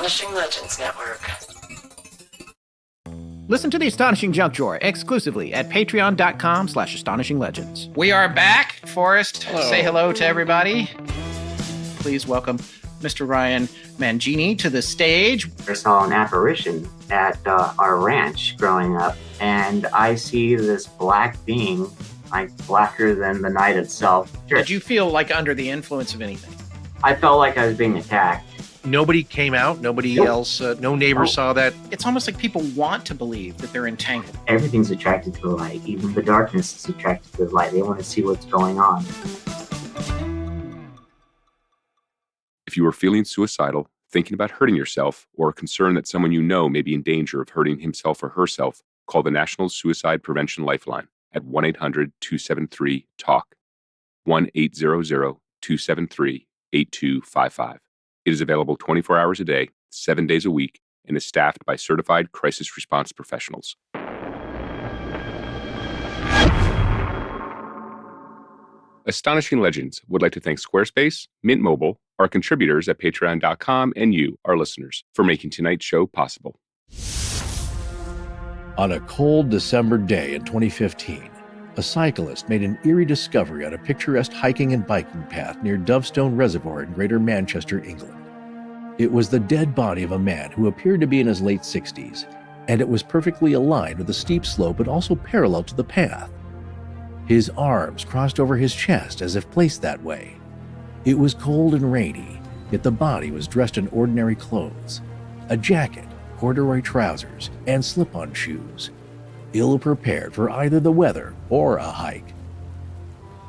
Astonishing Legends Network. Listen to the Astonishing Junk Drawer exclusively at patreon.com/astonishinglegends. We are back. Forrest, Hello. say hello to everybody. Please welcome Mr. Ryan Mangini to the stage. I saw an apparition at our ranch growing up, and I see this black being, like blacker than the night itself. Did you feel like under the influence of anything? I felt like I was being attacked. Nobody came out. Nobody Nope. else. No neighbor saw that. It's almost like people want to believe that they're entangled. Everything's attracted to the light. Even the darkness is attracted to the light. They want to see what's going on. If you are feeling suicidal, thinking about hurting yourself, or are concerned that someone you know may be in danger of hurting himself or herself, call the National Suicide Prevention Lifeline at 1-800-273-TALK, 1-800-273-8255. It is available 24 hours a day, 7 days a week, and is staffed by certified crisis response professionals. Astonishing Legends would like to thank Squarespace, Mint Mobile, our contributors at patreon.com, and you, our listeners, for making tonight's show possible. On a cold December day in 2015, a cyclist made an eerie discovery on a picturesque hiking and biking path near Dovestone Reservoir in Greater Manchester, England. It was the dead body of a man who appeared to be in his late 60s, and it was perfectly aligned with the steep slope but also parallel to the path. His arms crossed over his chest as if placed that way. It was cold and rainy, yet the body was dressed in ordinary clothes, a jacket, corduroy trousers, and slip-on shoes, ill-prepared for either the weather or a hike.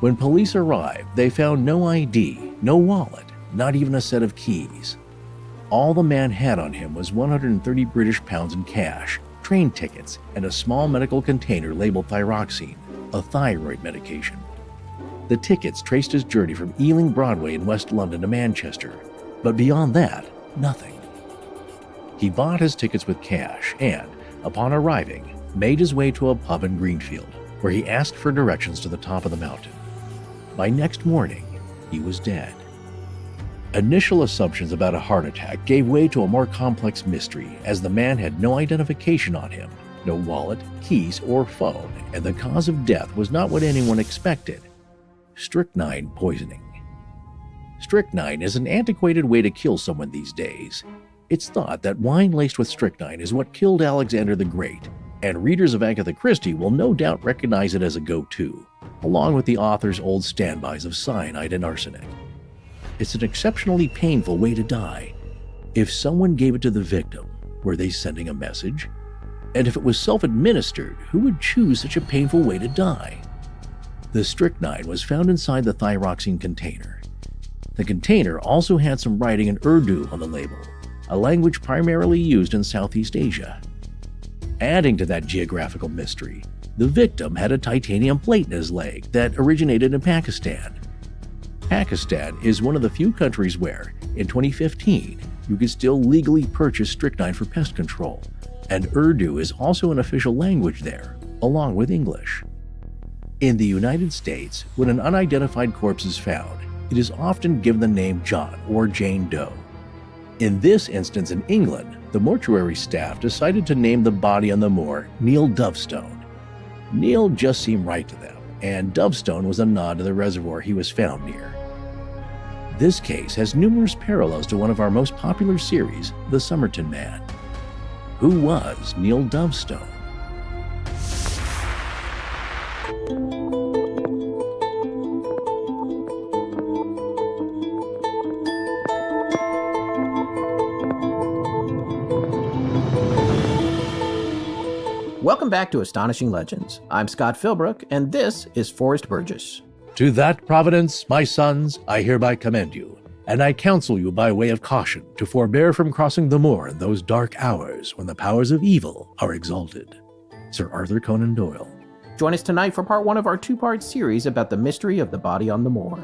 When police arrived, they found no ID, no wallet, not even a set of keys. All the man had on him was 130 British pounds in cash, train tickets, and a small medical container labeled thyroxine, a thyroid medication. The tickets traced his journey from Ealing Broadway in West London to Manchester, but beyond that, nothing. He bought his tickets with cash and, upon arriving, made his way to a pub in Greenfield, where he asked for directions to the top of the mountain. By next morning, he was dead. Initial assumptions about a heart attack gave way to a more complex mystery, as the man had no identification on him, no wallet, keys, or phone, and the cause of death was not what anyone expected: strychnine poisoning. Strychnine is an antiquated way to kill someone these days. It's thought that wine laced with strychnine is what killed Alexander the Great, and readers of Agatha Christie will no doubt recognize it as a go-to, along with the author's old standbys of cyanide and arsenic. It's an exceptionally painful way to die. If someone gave it to the victim, were they sending a message? And if it was self-administered, who would choose such a painful way to die? The strychnine was found inside the thyroxine container. The container also had some writing in Urdu on the label, a language primarily used in Southeast Asia. Adding to that geographical mystery, the victim had a titanium plate in his leg that originated in Pakistan. Pakistan is one of the few countries where, in 2015, you could still legally purchase strychnine for pest control, and Urdu is also an official language there, along with English. In the United States, when an unidentified corpse is found, it is often given the name John or Jane Doe. In this instance in England, the mortuary staff decided to name the body on the moor Neil Dovestone. Neil just seemed right to them, and Dovestone was a nod to the reservoir he was found near. This case has numerous parallels to one of our most popular series, The Somerton Man. Who was Neil Dovestone? Welcome back to Astonishing Legends. I'm Scott Philbrook, and this is Forrest Burgess. To that providence, my sons, I hereby commend you, and I counsel you by way of caution to forbear from crossing the moor in those dark hours when the powers of evil are exalted. Sir Arthur Conan Doyle. Join us tonight for part one of our two-part series about the mystery of the body on the moor.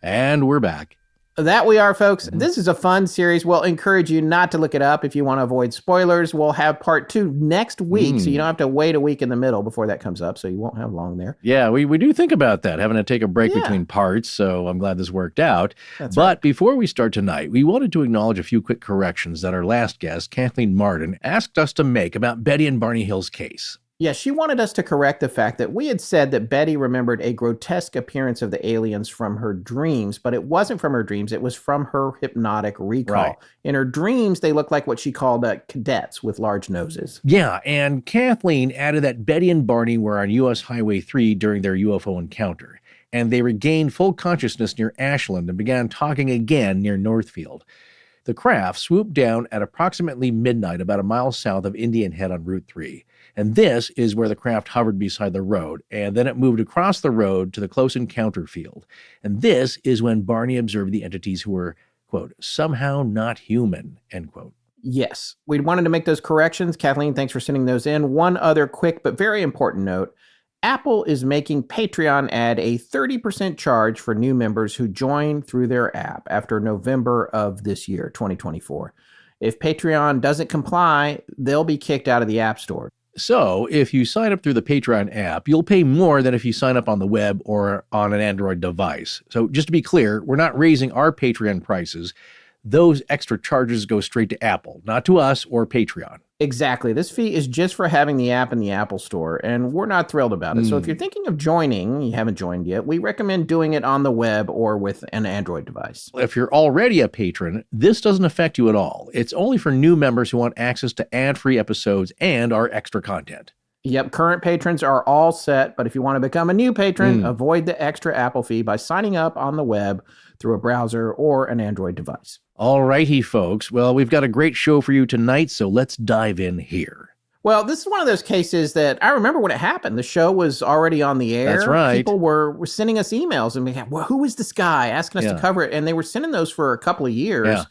And we're back. That we are, folks. This is a fun series. We'll encourage you not to look it up if you want to avoid spoilers. We'll have part 2 next week, so you don't have to wait a week in the middle before that comes up, so you won't have long there. Yeah, we do think about that, having to take a break between parts, so I'm glad this worked out. That's but right. before we start tonight, we wanted to acknowledge a few quick corrections that our last guest, Kathleen Martin, asked us to make about Betty and Barney Hill's case. Yeah, she wanted us to correct the fact that we had said that Betty remembered a grotesque appearance of the aliens from her dreams, but it wasn't from her dreams. It was from her hypnotic recall. Right. In her dreams, they looked like what she called cadets with large noses. Yeah, and Kathleen added that Betty and Barney were on U.S. Highway 3 during their UFO encounter, and they regained full consciousness near Ashland and began talking again near Northfield. The craft swooped down at approximately midnight about a mile south of Indian Head on Route 3. And this is where the craft hovered beside the road, and then it moved across the road to the close encounter field. And this is when Barney observed the entities who were, quote, somehow not human, end quote. Yes, we wanted to make those corrections. Kathleen, thanks for sending those in. One other quick but very important note. Apple is making Patreon add a 30% charge for new members who join through their app after November of this year, 2024. If Patreon doesn't comply, they'll be kicked out of the App Store. So, if you sign up through the Patreon app, you'll pay more than if you sign up on the web or on an Android device. So, just to be clear, we're not raising our Patreon prices. Those extra charges go straight to Apple, not to us or Patreon. Exactly. This fee is just for having the app in the Apple Store, and we're not thrilled about it. So if you're thinking of joining, you haven't joined yet, we recommend doing it on the web or with an Android device. If you're already a patron, this doesn't affect you at all. It's only for new members who want access to ad-free episodes and our extra content. Yep, current patrons are all set, but if you want to become a new patron, avoid the extra Apple fee by signing up on the web through a browser or an Android device. All righty, folks. Well, we've got a great show for you tonight, so let's dive in here. Well, this is one of those cases that I remember when it happened. The show was already on the air. That's right. People were sending us emails and we had, well, who is this guy asking us to cover it? And they were sending those for a couple of years. Yeah.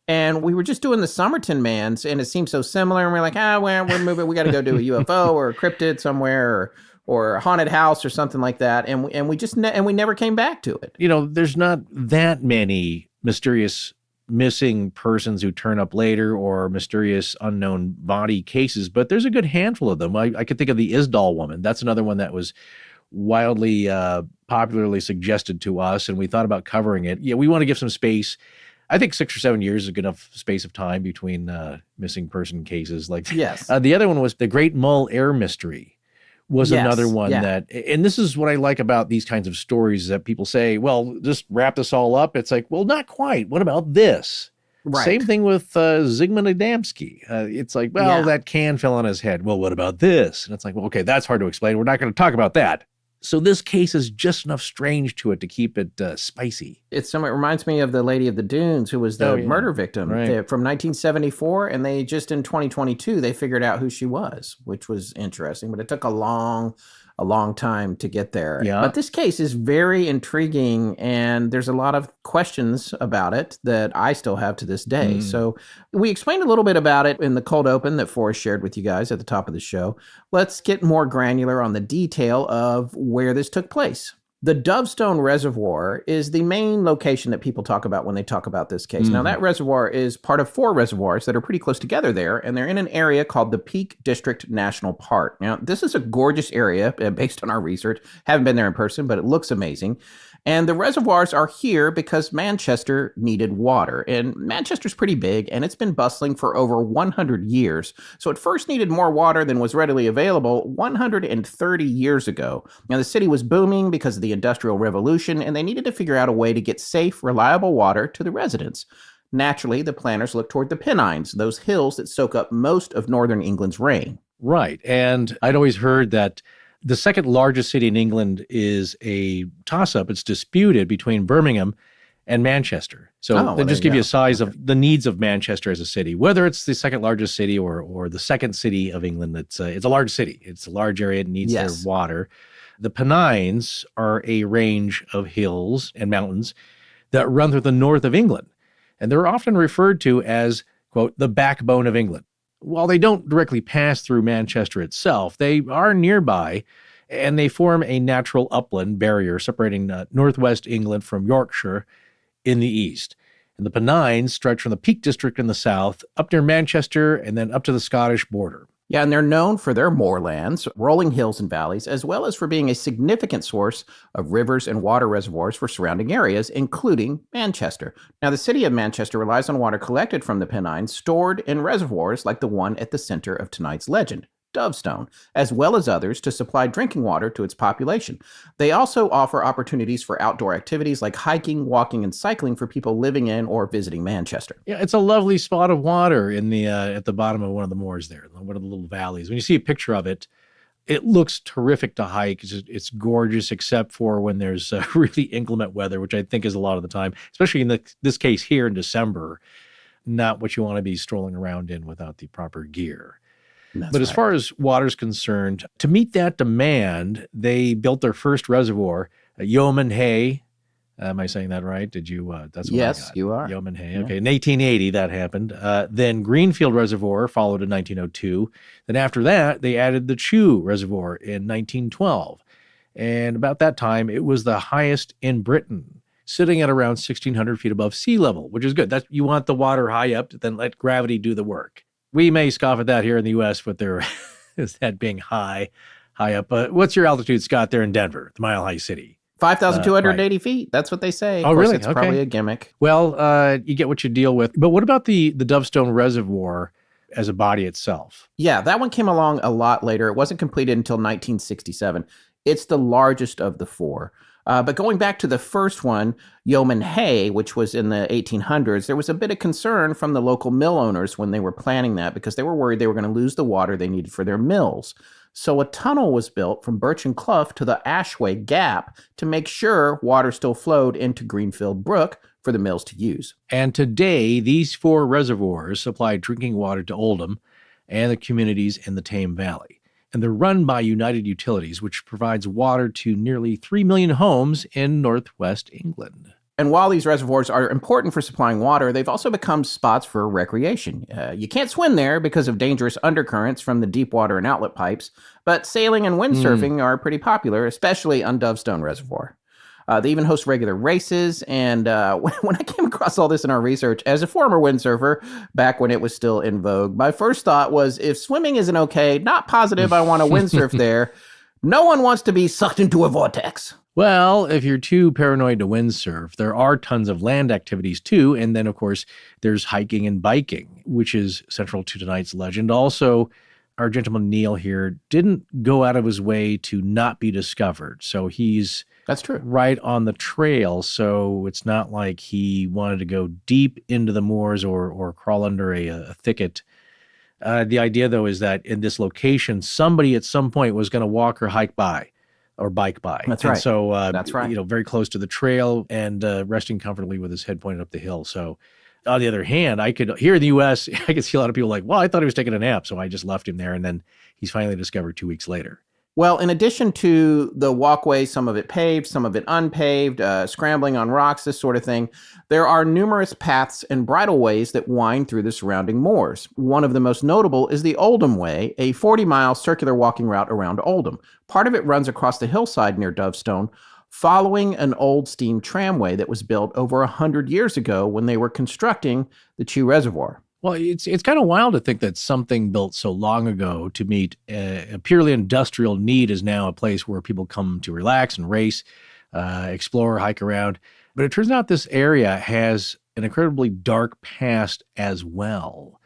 And we were just doing the Somerton Mans, and it seemed so similar. And we're like, we're moving. We got to go do a UFO or a cryptid somewhere or a haunted house or something like that. And we never came back to it. You know, there's not that many mysterious missing persons who turn up later or mysterious unknown body cases, but there's a good handful of them. I could think of the Isdal woman. That's another one that was wildly popularly suggested to us, and we thought about covering it. Yeah, we want to give some space. I think 6 or 7 years is a good enough space of time between missing person cases. Like yes. The other one was the Great Mull Air Mystery. Was another one that, and this is what I like about these kinds of stories that people say, well, just wrap this all up. It's like, well, not quite. What about this? Right. Same thing with Zygmunt Adamski. It's like, well, that can fell on his head. Well, what about this? And it's like, well, okay, that's hard to explain. We're not going to talk about that. So this case is just enough strange to it to keep it spicy. It reminds me of the Lady of the Dunes, who was the murder victim from 1974. And they just in 2022, they figured out who she was, which was interesting. But it took a long time to get there. Yeah. But this case is very intriguing, and there's a lot of questions about it that I still have to this day. So we explained a little bit about it in the cold open that Forrest shared with you guys at the top of the show. Let's get more granular on the detail of where this took place. The Dovestone Reservoir is the main location that people talk about when they talk about this case. Now, that reservoir is part of 4 reservoirs that are pretty close together there, and they're in an area called the Peak District National Park. Now, this is a gorgeous area based on our research. Haven't been there in person, but it looks amazing. And the reservoirs are here because Manchester needed water. And Manchester's pretty big, and it's been bustling for over 100 years. So it first needed more water than was readily available 130 years ago. Now, the city was booming because of the Industrial Revolution, and they needed to figure out a way to get safe, reliable water to the residents. Naturally, the planners looked toward the Pennines, those hills that soak up most of northern England's rain. Right. And I'd always heard that the second largest city in England is a toss-up. It's disputed between Birmingham and Manchester. So just give you a size of the needs of Manchester as a city. Whether it's the second largest city or the second city of England, it's a large city. It's a large area. It needs their water. The Pennines are a range of hills and mountains that run through the north of England. And they're often referred to as, quote, the backbone of England. While they don't directly pass through Manchester itself, they are nearby, and they form a natural upland barrier separating northwest England from Yorkshire in the east. And the Pennines stretch from the Peak District in the south, up near Manchester, and then up to the Scottish border. Yeah, and they're known for their moorlands, rolling hills and valleys, as well as for being a significant source of rivers and water reservoirs for surrounding areas, including Manchester. Now, the city of Manchester relies on water collected from the Pennines, stored in reservoirs like the one at the center of tonight's legend, Dovestone, as well as others to supply drinking water to its population. They also offer opportunities for outdoor activities like hiking, walking, and cycling for people living in or visiting Manchester. Yeah, it's a lovely spot of water in the at the bottom of one of the moors there, one of the little valleys. When you see a picture of it, it looks terrific to hike. It's gorgeous, except for when there's really inclement weather, which I think is a lot of the time, especially in this case here in December, not what you want to be strolling around in without the proper gear. But as far as water's concerned, to meet that demand, they built their first reservoir at Yeoman Hay. Am I saying that right? Did you? That's what Yes, I got. you are. Yeoman Hay. Yeah. Okay, in 1880 that happened. Then Greenfield Reservoir followed in 1902. Then after that, they added the Chew Reservoir in 1912. And about that time, it was the highest in Britain, sitting at around 1,600 feet above sea level, which is good. You want the water high up, then let gravity do the work. We may scoff at that here in the U.S., but there is that being high up. What's your altitude, Scott, there in Denver, the Mile High City? 5,280 feet. That's what they say. Oh, Of course, really? It's Okay. probably a gimmick. Well, you get what you deal with. But what about the Dovestone Reservoir as a body itself? Yeah, that one came along a lot later. It wasn't completed until 1967. It's the largest of the four. But going back to the first one, Yeoman Hay, which was in the 1800s, there was a bit of concern from the local mill owners when they were planning that because they were worried they were going to lose the water they needed for their mills. So a tunnel was built from Birch and Clough to the Ashway Gap to make sure water still flowed into Greenfield Brook for the mills to use. And today, these four reservoirs supply drinking water to Oldham and the communities in the Tame Valley. And they're run by United Utilities, which provides water to nearly 3 million homes in northwest England. And while these reservoirs are important for supplying water, they've also become spots for recreation. You can't swim there because of dangerous undercurrents from the deep water and outlet pipes, but sailing and windsurfing are pretty popular, especially on Dovestone Reservoir. They even host regular races, and when I came across all this in our research, as a former windsurfer, back when it was still in vogue, my first thought was, if swimming isn't okay, not positive I want to windsurf there. No one wants to be sucked into a vortex. Well, if you're too paranoid to windsurf, there are tons of land activities too. And then, of course, there's hiking and biking, which is central to tonight's legend. Also, our gentleman Neil here didn't go out of his way to not be discovered. So That's true. right on the trail. So it's not like he wanted to go deep into the moors or crawl under a thicket. The idea, though, is that in this location, somebody at some point was going to walk or hike by or bike by. That's and right. So, That's right. Very close to the trail and resting comfortably with his head pointed up the hill. So on the other hand, here in the U.S., I could see a lot of people like, well, I thought he was taking a nap, so I just left him there. And then he's finally discovered 2 weeks later. Well, in addition to the walkway, some of it paved, some of it unpaved, scrambling on rocks, this sort of thing, there are numerous paths and bridleways that wind through the surrounding moors. One of the most notable is the Oldham Way, a 40-mile circular walking route around Oldham. Part of it runs across the hillside near Dovestone, following an old steam tramway that was built over 100 years ago when they were constructing the Chew Reservoir. Well, it's kind of wild to think that something built so long ago to meet a purely industrial need is now a place where people come to relax and race, explore, hike around. But it turns out this area has an incredibly dark past as well.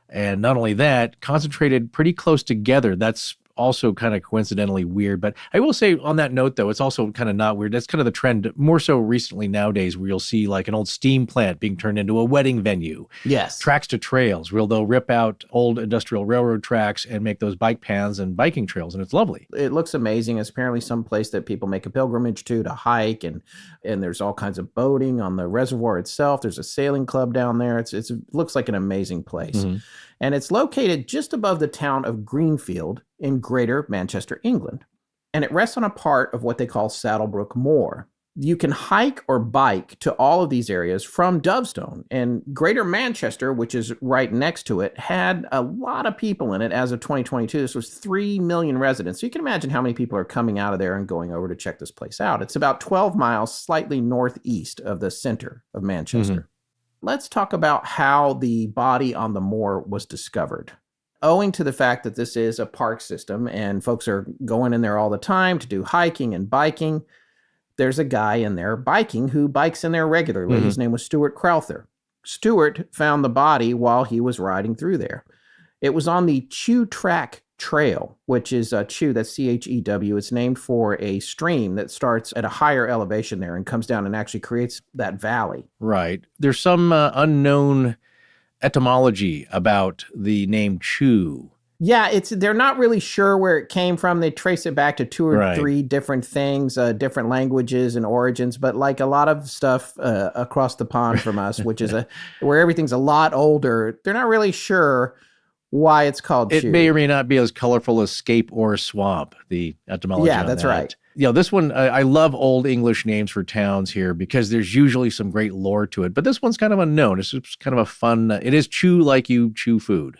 And not only that, concentrated pretty close together. That's also kind of coincidentally weird. But I will say on that note, though, it's also kind of not weird. That's kind of the trend more so recently nowadays where you'll see like an old steam plant being turned into a wedding venue. Yes. Tracks to trails where they'll rip out old industrial railroad tracks and make those bike paths and biking trails. And it's lovely. It looks amazing. It's apparently some place that people make a pilgrimage to hike, and there's all kinds of boating on the reservoir itself. There's a sailing club down there. It looks like an amazing place. Mm-hmm. And it's located just above the town of Greenfield in Greater Manchester, England. And it rests on a part of what they call Saddleworth Moor. You can hike or bike to all of these areas from Dovestone. And Greater Manchester, which is right next to it, had a lot of people in it as of 2022. This was 3 million residents. So you can imagine how many people are coming out of there and going over to check this place out. It's about 12 miles slightly northeast of the center of Manchester. Let's talk about how the body on the moor was discovered. Owing to the fact that this is a park system and folks are going in there all the time to do hiking and biking, there's a guy in there biking who bikes in there regularly. His name was Stuart Crowther. Stuart found the body while he was riding through there. It was on the Chew Track Trail, which is Chew, that's Chew. It's named for a stream that starts at a higher elevation there and comes down and actually creates that valley. Right. There's some unknown etymology about the name Chew. Yeah, they're not really sure where it came from. They trace it back to 2 or 3 different things, different languages and origins. But like a lot of stuff across the pond from us, which is where everything's a lot older, they're not really sure why it's called It Chew. may or may not be as colorful as scape or swamp, the etymology. Yeah, on that's that. right. This one, I love old English names for towns here because there's usually some great lore to it. But this one's kind of unknown. It's just kind of a fun, it is chew like you chew food.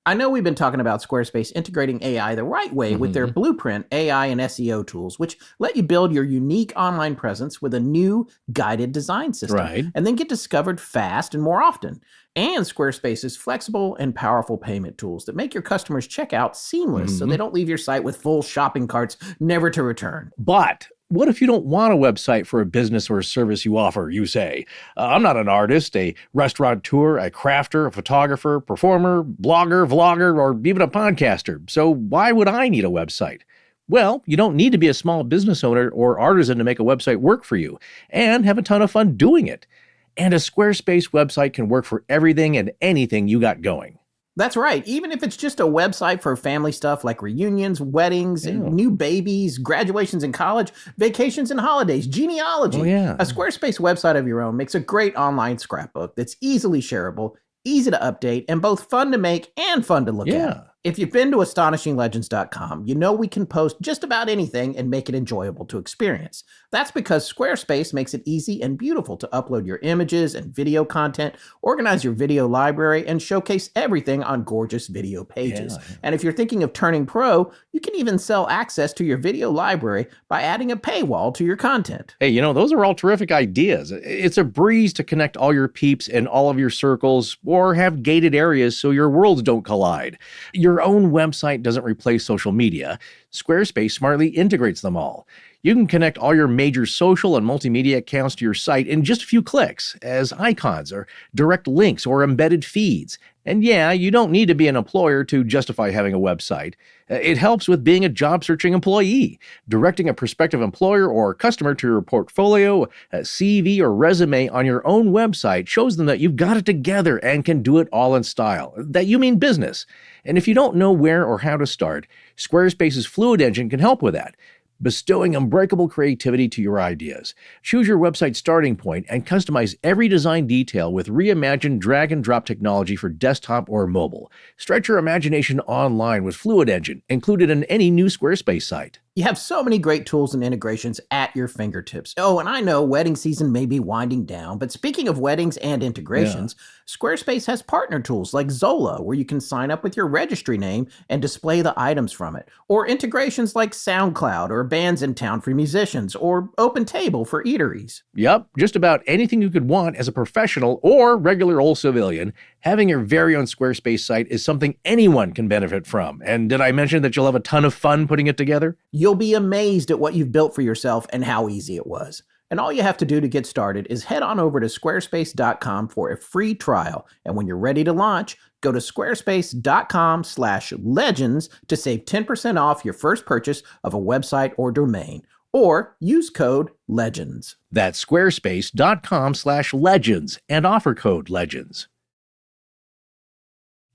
I know we've been talking about Squarespace integrating AI the right way with their Blueprint AI and SEO tools, which let you build your unique online presence with a new guided design system and then get discovered fast and more often. And Squarespace's flexible and powerful payment tools that make your customers' checkout seamless so they don't leave your site with full shopping carts never to return. But what if you don't want a website for a business or a service you offer? You say, I'm not an artist, a restaurateur, a crafter, a photographer, performer, blogger, vlogger, or even a podcaster. So why would I need a website? Well, you don't need to be a small business owner or artisan to make a website work for you and have a ton of fun doing it. And a Squarespace website can work for everything and anything you got going. That's right. Even if it's just a website for family stuff like reunions, weddings, new babies, graduations in college, vacations and holidays, genealogy. A Squarespace website of your own makes a great online scrapbook that's easily shareable, easy to update, and both fun to make and fun to look at. If you've been to astonishinglegends.com, you know we can post just about anything and make it enjoyable to experience. That's because Squarespace makes it easy and beautiful to upload your images and video content, organize your video library, and showcase everything on gorgeous video pages. And if you're thinking of turning pro, you can even sell access to your video library by adding a paywall to your content. Hey, those are all terrific ideas. It's a breeze to connect all your peeps in all of your circles or have gated areas so your worlds don't collide. Your own website doesn't replace social media. Squarespace smartly integrates them all. You can connect all your major social and multimedia accounts to your site in just a few clicks as icons or direct links or embedded feeds. And yeah, you don't need to be an employer to justify having a website. It helps with being a job-searching employee. Directing a prospective employer or customer to your portfolio, a CV, or resume on your own website shows them that you've got it together and can do it all in style, that you mean business. And if you don't know where or how to start, Squarespace's Fluid Engine can help with that, bestowing unbreakable creativity to your ideas. Choose your website starting point and customize every design detail with reimagined drag-and-drop technology for desktop or mobile. Stretch your imagination online with Fluid Engine, included in any new Squarespace site. You have so many great tools and integrations at your fingertips. Oh, and I know wedding season may be winding down, but speaking of weddings and integrations, Squarespace has partner tools like Zola, where you can sign up with your registry name and display the items from it, or integrations like SoundCloud or Bands in Town for musicians, or OpenTable for eateries. Yep, just about anything you could want as a professional or regular old civilian. Having your very own Squarespace site is something anyone can benefit from. And did I mention that you'll have a ton of fun putting it together? You'll be amazed at what you've built for yourself and how easy it was. And all you have to do to get started is head on over to squarespace.com for a free trial. And when you're ready to launch, go to squarespace.com/legends to save 10% off your first purchase of a website or domain. Or use code LEGENDS. That's squarespace.com/legends and offer code LEGENDS.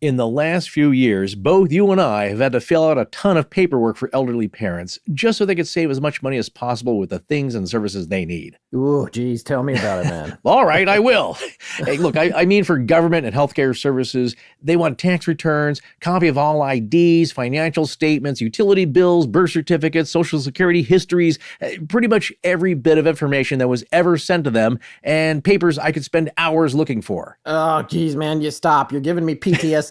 In the last few years, both you and I have had to fill out a ton of paperwork for elderly parents just so they could save as much money as possible with the things and services they need. Ooh, geez, tell me about it, man. All right, I will. Hey, look, I mean for government and healthcare services, they want tax returns, copy of all IDs, financial statements, utility bills, birth certificates, social security histories, pretty much every bit of information that was ever sent to them, and papers I could spend hours looking for. Oh, geez, man, you stop. You're giving me PTSD.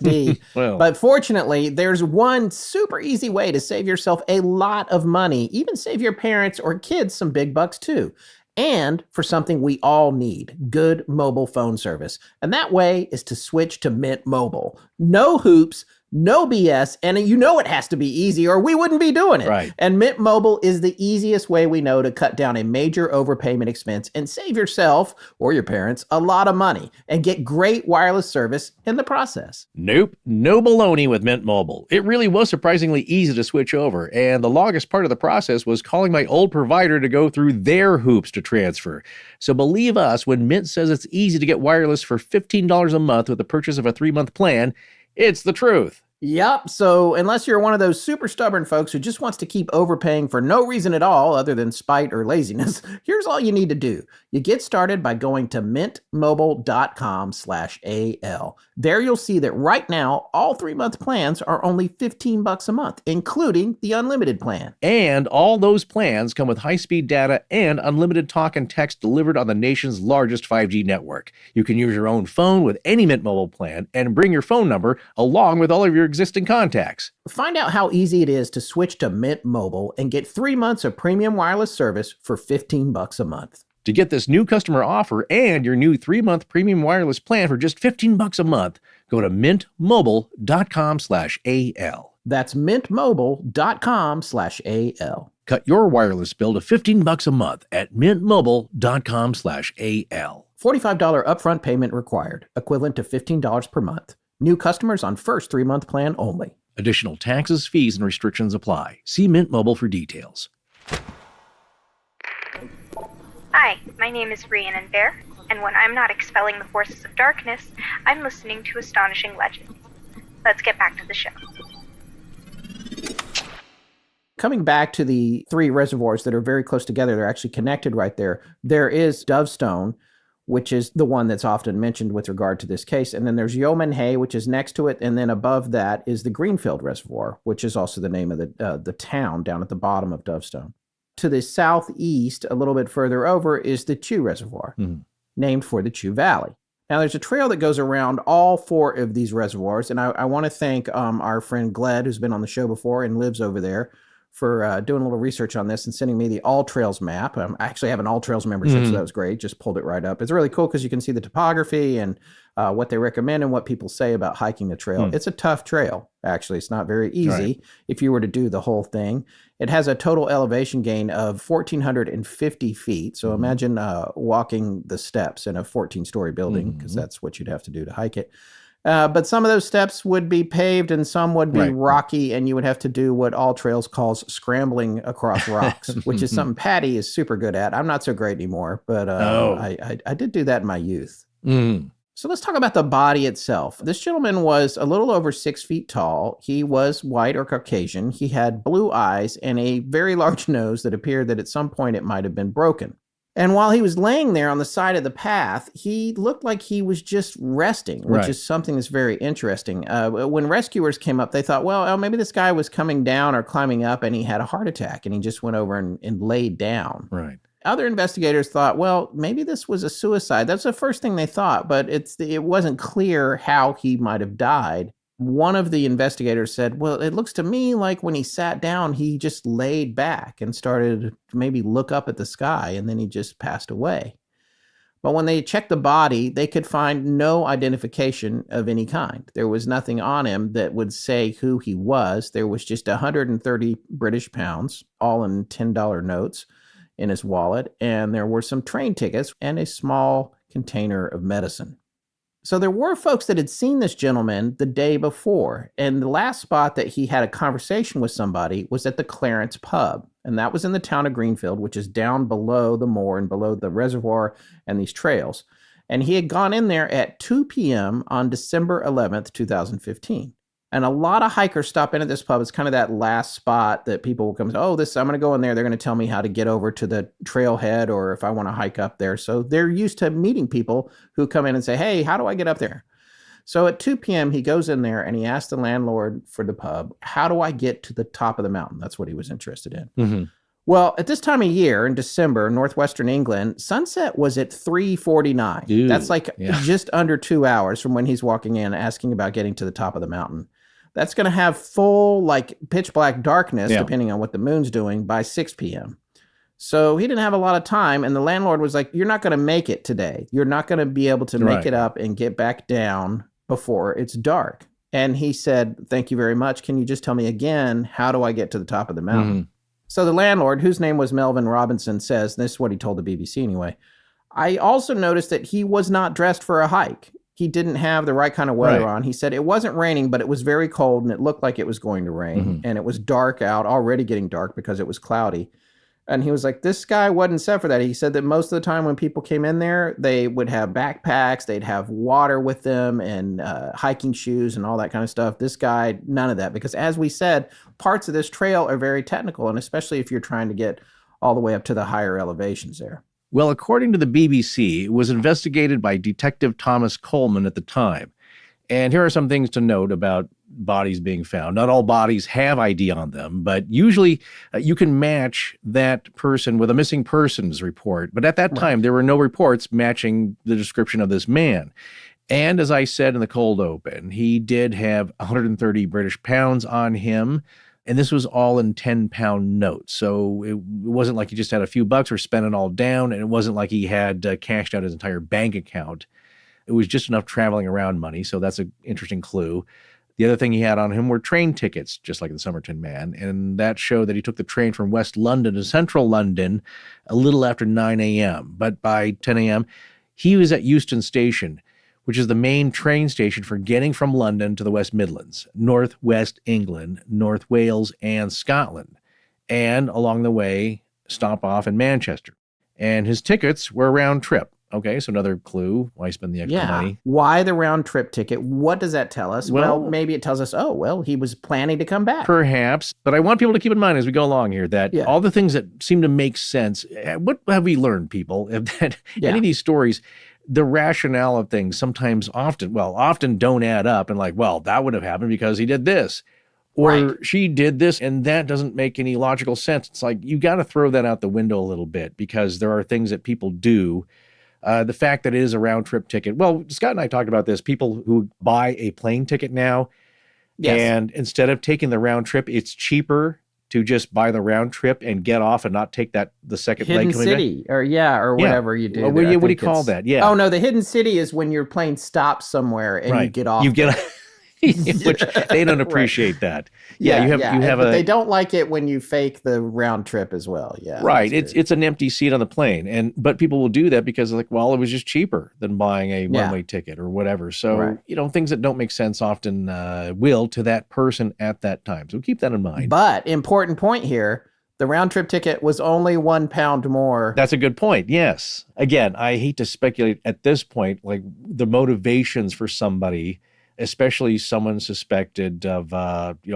Well. But fortunately, there's one super easy way to save yourself a lot of money, even save your parents or kids some big bucks too. And for something we all need, good mobile phone service. And that way is to switch to Mint Mobile. No hoops, no BS, and you know it has to be easy or we wouldn't be doing it. Right. And Mint Mobile is the easiest way we know to cut down a major overpayment expense and save yourself or your parents a lot of money and get great wireless service in the process. Nope, no baloney with Mint Mobile. It really was surprisingly easy to switch over, and the longest part of the process was calling my old provider to go through their hoops to transfer. So believe us when Mint says it's easy to get wireless for $15 a month with the purchase of a 3-month plan. It's the truth. Yep. So unless you're one of those super stubborn folks who just wants to keep overpaying for no reason at all other than spite or laziness, here's all you need to do. You get started by going to mintmobile.com/AL. There you'll see that right now, all 3-month plans are only $15 a month, including the unlimited plan. And all those plans come with high-speed data and unlimited talk and text delivered on the nation's largest 5G network. You can use your own phone with any Mint Mobile plan and bring your phone number along with all of your existing contacts. Find out how easy it is to switch to Mint Mobile and get 3 months of premium wireless service for $15 a month. To get this new customer offer and your new 3-month premium wireless plan for just $15 a month, go to mintmobile.com/AL. That's mintmobile.com/AL. Cut your wireless bill to $15 a month at mintmobile.com/AL. $45 upfront payment required, equivalent to $15 per month. New customers on first 3-month plan only. Additional taxes, fees, and restrictions apply. See Mint Mobile for details. Hi, my name is Rhiannon Bear, and when I'm not expelling the forces of darkness, I'm listening to Astonishing Legends. Let's get back to the show. Coming back to the 3 reservoirs that are very close together, they're actually connected right there. There is Dovestone, which is the one that's often mentioned with regard to this case. And then there's Yeoman Hay, which is next to it. And then above that is the Greenfield Reservoir, which is also the name of the town down at the bottom of Dovestone. To the southeast, a little bit further over, is the Chew Reservoir, named for the Chew Valley. Now, there's a trail that goes around all 4 of these reservoirs. And I want to thank our friend Gled, who's been on the show before and lives over there, for doing a little research on this and sending me the All Trails map. I actually have an All Trails membership, so that was great. Just pulled it right up. It's really cool because you can see the topography and what they recommend and what people say about hiking the trail. It's a tough trail, actually. It's not very easy if you were to do the whole thing. It has a total elevation gain of 1,450 feet. So imagine walking the steps in a 14-story building, because that's what you'd have to do to hike it. But some of those steps would be paved and some would be rocky, and you would have to do what All Trails calls scrambling across rocks, which is something Patty is super good at. I'm not so great anymore, but I did do that in my youth. So let's talk about the body itself. This gentleman was a little over 6 feet tall. He was white or Caucasian. He had blue eyes and a very large nose that appeared that at some point it might have been broken. And while he was laying there on the side of the path, he looked like he was just resting, which is something that's very interesting. When rescuers came up, they thought, well, maybe this guy was coming down or climbing up and he had a heart attack and he just went over and laid down. Right. Other investigators thought, well, maybe this was a suicide. That's the first thing they thought, but it wasn't clear how he might have died. One of the investigators said, well, it looks to me like when he sat down, he just laid back and started to maybe look up at the sky, and then he just passed away. But when they checked the body, they could find no identification of any kind. There was nothing on him that would say who he was. There was just 130 British pounds, all in $10 notes, in his wallet, and there were some train tickets and a small container of medicine. So there were folks that had seen this gentleman the day before, and the last spot that he had a conversation with somebody was at the Clarence Pub, and that was in the town of Greenfield, which is down below the moor and below the reservoir and these trails. And he had gone in there at 2 p.m. on December 11th, 2015. And a lot of hikers stop in at this pub. It's kind of that last spot that people will come, I'm going to go in there. They're going to tell me how to get over to the trailhead or if I want to hike up there. So they're used to meeting people who come in and say, hey, how do I get up there? So at 2 p.m., he goes in there and he asks the landlord for the pub, how do I get to the top of the mountain? That's what he was interested in. Mm-hmm. Well, at this time of year in December, northwestern England, sunset was at 3:49. Ooh, That's just under 2 hours from when he's walking in asking about getting to the top of the mountain. That's going to have full, pitch black darkness, depending on what the moon's doing, by 6 p.m. So he didn't have a lot of time, and the landlord was like, you're not going to make it today. You're not going to be able to make it up and get back down before it's dark. And he said, thank you very much. Can you just tell me again, how do I get to the top of the mountain? Mm-hmm. So the landlord, whose name was Melvin Robinson, says, this is what he told the BBC anyway, I also noticed that he was not dressed for a hike. He didn't have the right kind of weather on. He said it wasn't raining, but it was very cold and it looked like it was going to rain. Mm-hmm. And it was dark out, already getting dark because it was cloudy. And he was like, this guy wasn't set for that. He said that most of the time when people came in there, they would have backpacks, they'd have water with them and hiking shoes and all that kind of stuff. This guy, none of that. Because as we said, parts of this trail are very technical, and especially if you're trying to get all the way up to the higher elevations there. Well, according to the BBC, it was investigated by Detective Thomas Coleman at the time. And here are some things to note about bodies being found. Not all bodies have ID on them, but usually you can match that person with a missing persons report. But at that time, there were no reports matching the description of this man. And as I said in the cold open, he did have 130 British pounds on him. And this was all in 10-pound notes. So it wasn't like he just had a few bucks or spent it all down. And it wasn't like he had cashed out his entire bank account. It was just enough traveling around money. So that's an interesting clue. The other thing he had on him were train tickets, just like the Somerton man. And that showed that he took the train from West London to Central London a little after 9 a.m. But by 10 a.m., he was at Euston Station, which is the main train station for getting from London to the West Midlands, Northwest England, North Wales, and Scotland. And along the way, stop off in Manchester. And his tickets were round trip. Okay, so another clue. Why spend the extra money? Why the round trip ticket? What does that tell us? Well, maybe it tells us, he was planning to come back. Perhaps. But I want people to keep in mind as we go along here that all the things that seem to make sense, what have we learned, people? That any of these stories, the rationale of things often don't add up and that would have happened because he did this. Or she did this, and that doesn't make any logical sense. It's like you got to throw that out the window a little bit because there are things that people do. The fact that it is a round trip ticket. Well, Scott and I talked about this. People who buy a plane ticket now, and instead of taking the round trip, it's cheaper to just buy the round trip and get off and not take the second leg coming city, back. Or whatever you do. What do you call that? Yeah. Oh, no, the hidden city is when your plane stops somewhere and you get off. You get which they don't appreciate that. You have but they don't like it when you fake the round trip as well. Yeah. Right. It's an empty seat on the plane. But people will do that because it was just cheaper than buying a one-way ticket or whatever. So, things that don't make sense often will to that person at that time. So keep that in mind. But important point here, the round trip ticket was only £1 more. That's a good point. Yes. Again, I hate to speculate at this point, the motivations for somebody, especially someone suspected of,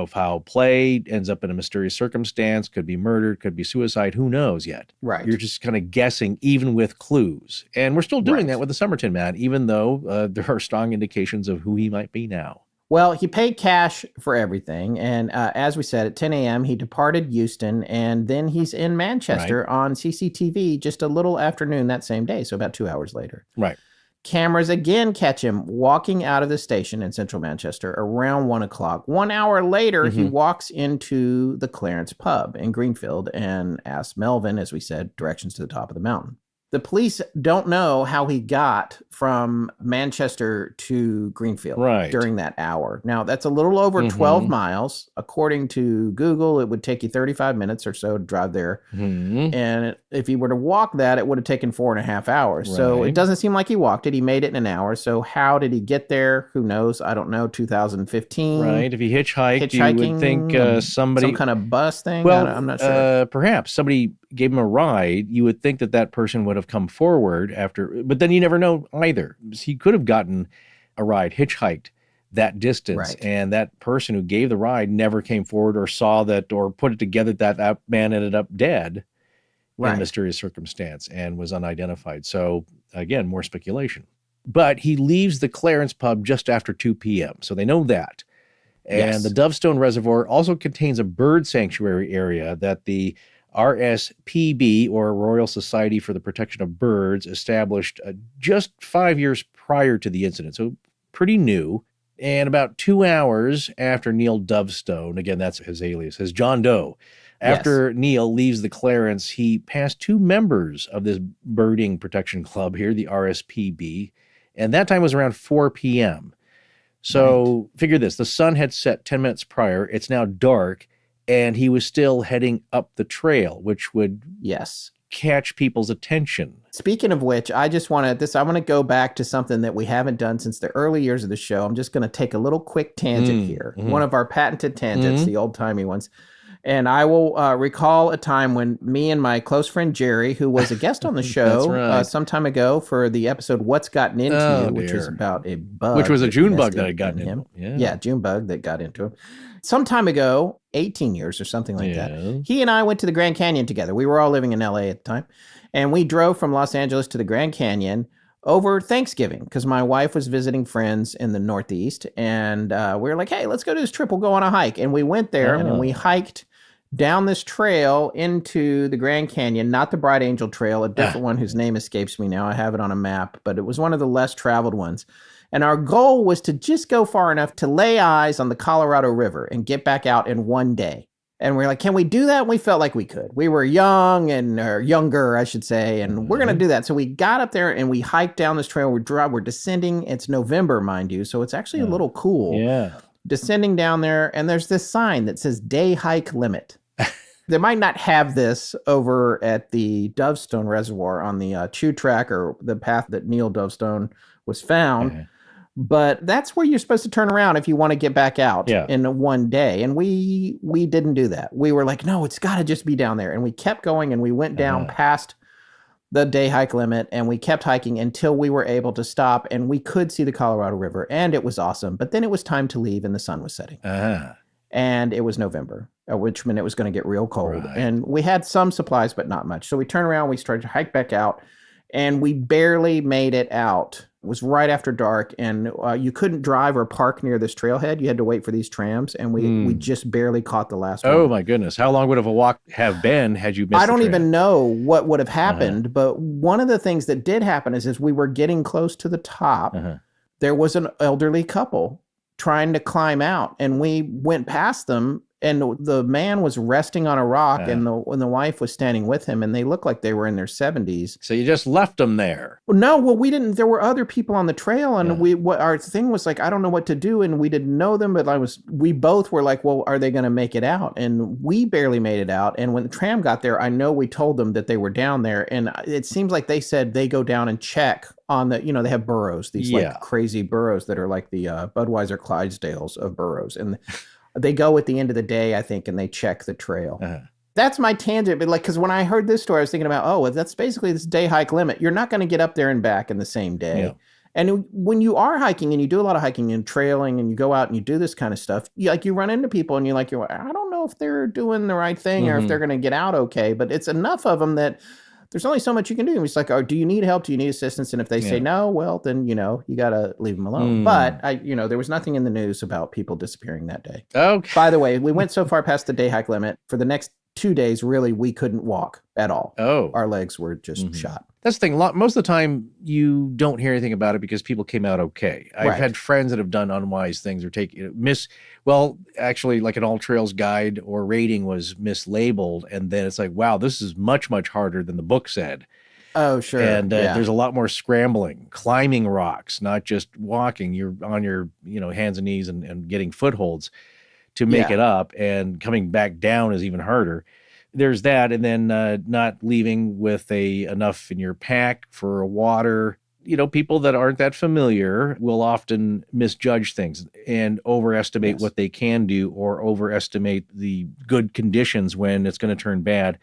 foul play, ends up in a mysterious circumstance, could be murdered, could be suicide, who knows yet? Right. You're just kind of guessing even with clues. And we're still doing that with the Somerton man, even though there are strong indications of who he might be now. Well, he paid cash for everything. And as we said, at 10 a.m., he departed Euston, and then he's in Manchester on CCTV just a little afternoon that same day, so about 2 hours later. Right. Cameras again catch him walking out of the station in central Manchester around 1 o'clock. 1 hour later, he walks into the Clarence pub in Greenfield and asks Melvin, as we said, directions to the top of the mountain. The police don't know how he got from Manchester to Greenfield during that hour. Now, that's a little over 12 miles. According to Google, it would take you 35 minutes or so to drive there. And if he were to walk that, it would have taken 4.5 hours. So it doesn't seem like he walked it. He made it in an hour. So how did he get there? Who knows? I don't know. 2015. Right. If he hitchhiked, you would think somebody... Some kind of bus thing? Well, I'm not sure. Perhaps somebody gave him a ride, you would think that that person would have come forward after, but then you never know either. He could have gotten a ride, hitchhiked that distance, Right. and that person who gave the ride never came forward or saw that or put it together that that man ended up dead in mysterious circumstance and was unidentified. So again, more speculation. But he leaves the Clarence pub just after 2 p.m., so they know that. And Yes. the Dovestone Reservoir also contains a bird sanctuary area that the RSPB, or Royal Society for the Protection of Birds, established just 5 years prior to the incident. So pretty new. And about 2 hours after Neil Dovestone, again, that's his alias, his John Doe, after Neil leaves the Clarence, he passed 2 members of this birding protection club here, the RSPB, and that time was around 4 p.m. So figure this, the sun had set 10 minutes prior, it's now dark, and he was still heading up the trail, which would catch people's attention. Speaking of which, I just want to go back to something that we haven't done since the early years of the show. I'm just going to take a little quick tangent here. One of our patented tangents, the old-timey ones. And I will recall a time when me and my close friend Jerry, who was a guest on the show some time ago for the episode What's Gotten Into You, which was about a bug. Which was a June bug that had gotten into him. Yeah, June bug that got into him. Some time ago, 18 years or something like that, he and I went to the Grand Canyon together. We were all living in LA at the time. And we drove from Los Angeles to the Grand Canyon over Thanksgiving because my wife was visiting friends in the Northeast. And we were like, hey, let's go to this trip. We'll go on a hike. And we went there and we hiked down this trail into the Grand Canyon, not the Bright Angel Trail, a different one whose name escapes me now. I have it on a map, but it was one of the less traveled ones. And our goal was to just go far enough to lay eyes on the Colorado River and get back out in one day. And we're like, can we do that? And we felt like we could. We were young or younger, I should say, and we're going to do that. So we got up there and we hiked down this trail. We're descending. It's November, mind you, so it's actually a little cool. Yeah. Descending down there, and there's this sign that says day hike limit. They might not have this over at the Dovestone Reservoir on the Chew Track or the path that Neil Dovestone was found. But that's where you're supposed to turn around if you want to get back out in one day. And we didn't do that. We were like, no, it's got to just be down there. And we kept going and we went down past the day hike limit and we kept hiking until we were able to stop and we could see the Colorado River. And it was awesome. But then it was time to leave and the sun was setting. And it was November, which meant it was going to get real cold. And we had some supplies, but not much. So we turned around, we started to hike back out, and we barely made it out. It was right after dark, and you couldn't drive or park near this trailhead. You had to wait for these trams, and we just barely caught the last one. Oh, my goodness. How long would a walk have been had you missed I don't the trail? even know what would have happened, but one of the things that did happen is as we were getting close to the top, there was an elderly couple trying to climb out, and we went past them, and the man was resting on a rock, and the wife was standing with him, and they looked like they were in their 70s. So you just left them there? No, well, we didn't. There were other people on the trail, and our thing was like, I don't know what to do, and we didn't know them, but we both were like, well, are they going to make it out? And we barely made it out, and when the tram got there, I know we told them that they were down there, and it seems like they said they go down and check on the, they have burros, these like crazy burros that are like the Budweiser Clydesdales of burros, and they go at the end of the day, I think, and they check the trail. That's my tangent. But because when I heard this story, I was thinking about, that's basically this day hike limit. You're not going to get up there and back in the same day. Yeah. And when you are hiking and you do a lot of hiking and trailing and you go out and you do this kind of stuff, you run into people and you're like, I don't know if they're doing the right thing or if they're going to get out okay. But it's enough of them that there's only so much you can do. It's like, do you need help? Do you need assistance? And if they say no, well, then, you got to leave them alone. But, there was nothing in the news about people disappearing that day. Okay. By the way, we went so far past the day hike limit. For the next 2 days, really, we couldn't walk at all. Our legs were just shot. That's the thing. Most of the time, you don't hear anything about it because people came out okay. I've had friends that have done unwise things or actually, like an All Trails guide or rating was mislabeled. And then it's like, wow, this is much, much harder than the book said. Oh, sure. And there's a lot more scrambling, climbing rocks, not just walking. You're on your hands and knees and getting footholds to make it up. And coming back down is even harder. There's that, and then not leaving with enough in your pack for water. People that aren't that familiar will often misjudge things and overestimate what they can do or overestimate the good conditions when it's going to turn bad.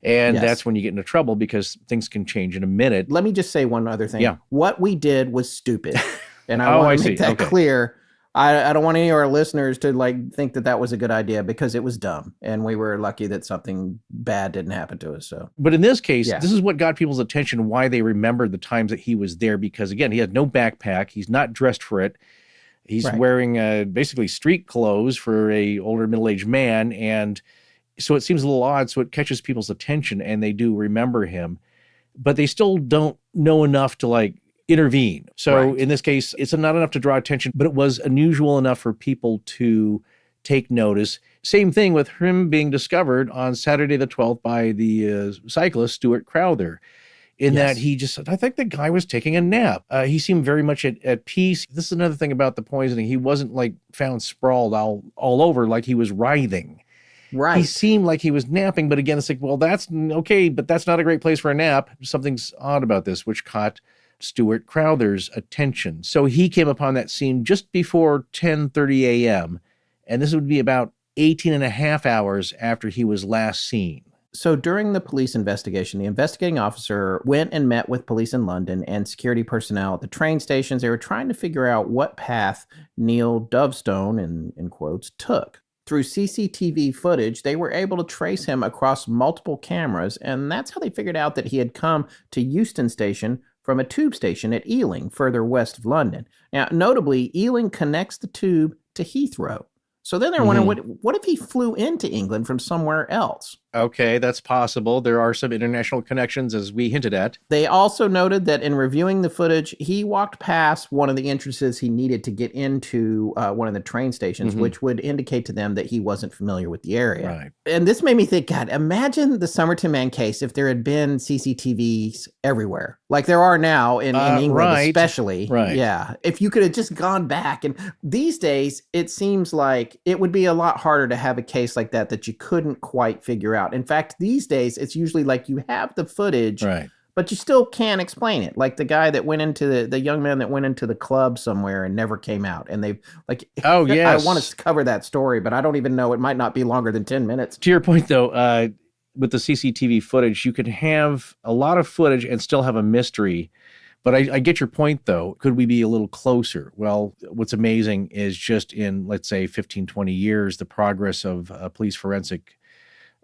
And Yes. that's when you get into trouble because things can change in a minute. Let me just say one other thing. Yeah. What we did was stupid. And I Oh, I want to see. make that Okay. clear. I don't want any of our listeners to think that was a good idea because it was dumb. And we were lucky that something bad didn't happen to us. So, But in this case, Yeah. this is what got people's attention, why they remembered the times that he was there. Because again, he had no backpack. He's not dressed for it. He's Right. wearing basically street clothes for a older middle-aged man. And so it seems a little odd. So it catches people's attention and they do remember him, but they still don't know enough to intervene. So Right. in this case, it's not enough to draw attention, but it was unusual enough for people to take notice. Same thing with him being discovered on Saturday the 12th by the cyclist, Stuart Crowther, in Yes. that I think the guy was taking a nap. He seemed very much at peace. This is another thing about the poisoning. He wasn't found sprawled all over like he was writhing. right. He seemed like he was napping, but again, it's well, that's okay, but that's not a great place for a nap. Something's odd about this, which caught Stuart Crowther's attention. So he came upon that scene just before 10:30 a.m., and this would be about 18 and a half hours after he was last seen. So during the police investigation, the investigating officer went and met with police in London and security personnel at the train stations. They were trying to figure out what path Neil Dovestone, in quotes, took. Through CCTV footage, they were able to trace him across multiple cameras, and that's how they figured out that he had come to Euston Station from a tube station at Ealing, further west of London. Now, notably, Ealing connects the tube to Heathrow. So then they're wondering, what if he flew into England from somewhere else? Okay, that's possible. There are some international connections, as we hinted at. They also noted that in reviewing the footage, he walked past one of the entrances he needed to get into one of the train stations, which would indicate to them that he wasn't familiar with the area. Right. And this made me think, God, imagine the Somerton Man case if there had been CCTVs everywhere, like there are now in England, right. especially. Right. Yeah. If you could have just gone back. And these days, it seems like it would be a lot harder to have a case like that you couldn't quite figure out. In fact, these days, it's usually like you have the footage, Right. but you still can't explain it. Like the guy that went into the young man that went into the club somewhere and never came out. And they've Oh, yes. I want to cover that story, but I don't even know. It might not be longer than 10 minutes. To your point, though, with the CCTV footage, you could have a lot of footage and still have a mystery. But I get your point, though. Could we be a little closer? Well, what's amazing is just in, let's say, 15, 20 years, the progress of police forensic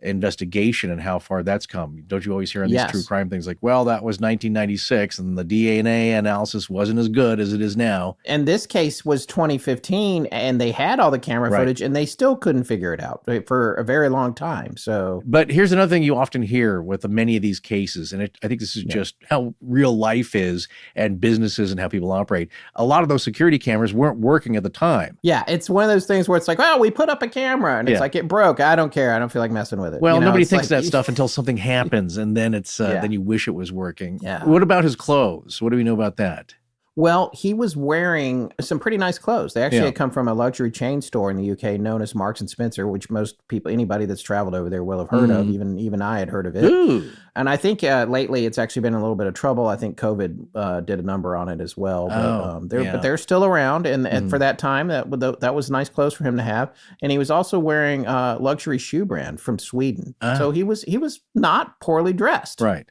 investigation and how far that's come. Don't you always hear on these Yes. true crime things like, well, that was 1996 and the DNA analysis wasn't as good as it is now. And this case was 2015, and they had all the camera Right. footage, and they still couldn't figure it out for a very long time. So, But here's another thing you often hear with many of these cases, and I think this is just how real life is and businesses and how people operate. A lot of those security cameras weren't working at the time. yeah, it's one of those things where it's like, oh, we put up a camera, and it's Yeah. like, it broke. I don't care. I don't feel like messing with it. Well, You know, nobody it's thinks like- that stuff until something happens, and then it's Yeah. then you wish it was working. Yeah. What about his clothes? What do we know about that? Well, he was wearing some pretty nice clothes. They actually Yeah. had come from a luxury chain store in the UK known as Marks and Spencer, which most people, anybody that's traveled over there will have heard of. Even I had heard of it. Ooh. And I think lately it's actually been in a little bit of trouble. I think COVID did a number on it as well. But, yeah. but they're still around. And for that time, that was nice clothes for him to have. And he was also wearing a luxury shoe brand from Sweden. So he was not poorly dressed. Right.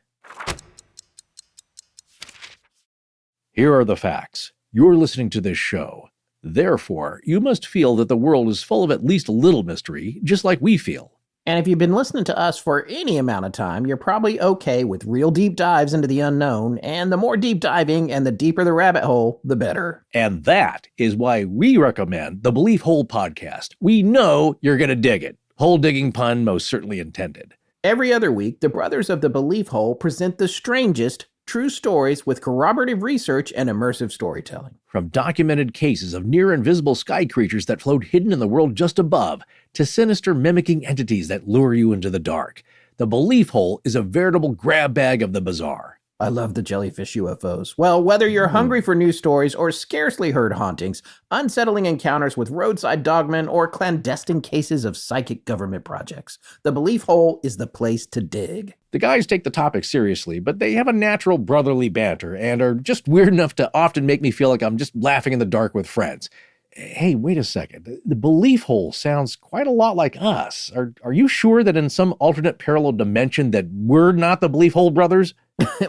Here are the facts. You're listening to this show. Therefore, you must feel that the world is full of at least a little mystery, just like we feel. And if you've been listening to us for any amount of time, you're probably okay with real deep dives into the unknown. And the more deep diving and the deeper the rabbit hole, the better. And that is why we recommend the Belief Hole podcast. We know you're going to dig it. Hole digging pun most certainly intended. Every other week, the brothers of the Belief Hole present the strangest true stories with corroborative research and immersive storytelling. From documented cases of near invisible sky creatures that float hidden in the world just above, to sinister mimicking entities that lure you into the dark, the Belief Hole is a veritable grab bag of the bizarre. I love the jellyfish UFOs. Well, whether you're hungry for news stories or scarcely heard hauntings, unsettling encounters with roadside dogmen, or clandestine cases of psychic government projects, the Belief Hole is the place to dig. The guys take the topic seriously, but they have a natural brotherly banter and are just weird enough to often make me feel like I'm just laughing in the dark with friends. Hey, wait a second. The belief hole sounds quite a lot like us. Are you sure that in some alternate parallel dimension that we're not the belief hole brothers?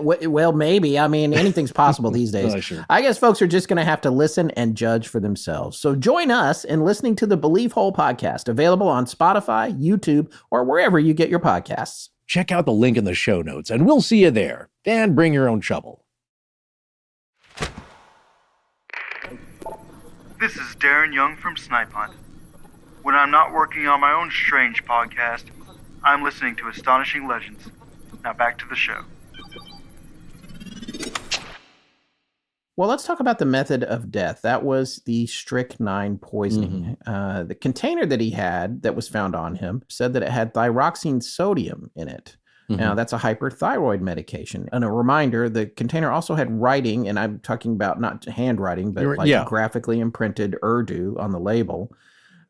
Well, maybe. I mean, anything's possible these days. Sure. I guess folks are just going to have to listen and judge for themselves. So join us in listening to the Belief Hole podcast, available on Spotify, YouTube, or wherever you get your podcasts. Check out the link in the show notes, and we'll see you there. And bring your own shovel. This is Darren Young from Snipe Hunt. When I'm not working on my own strange podcast, I'm listening to Astonishing Legends. Now back to the show. Well, let's talk about the method of death. That was the strychnine poisoning. The container that he had that was found on him said that it had thyroxine sodium in it. Now, that's a hyperthyroid medication. And a reminder, the container also had writing, and I'm talking about not handwriting, but graphically imprinted Urdu on the label,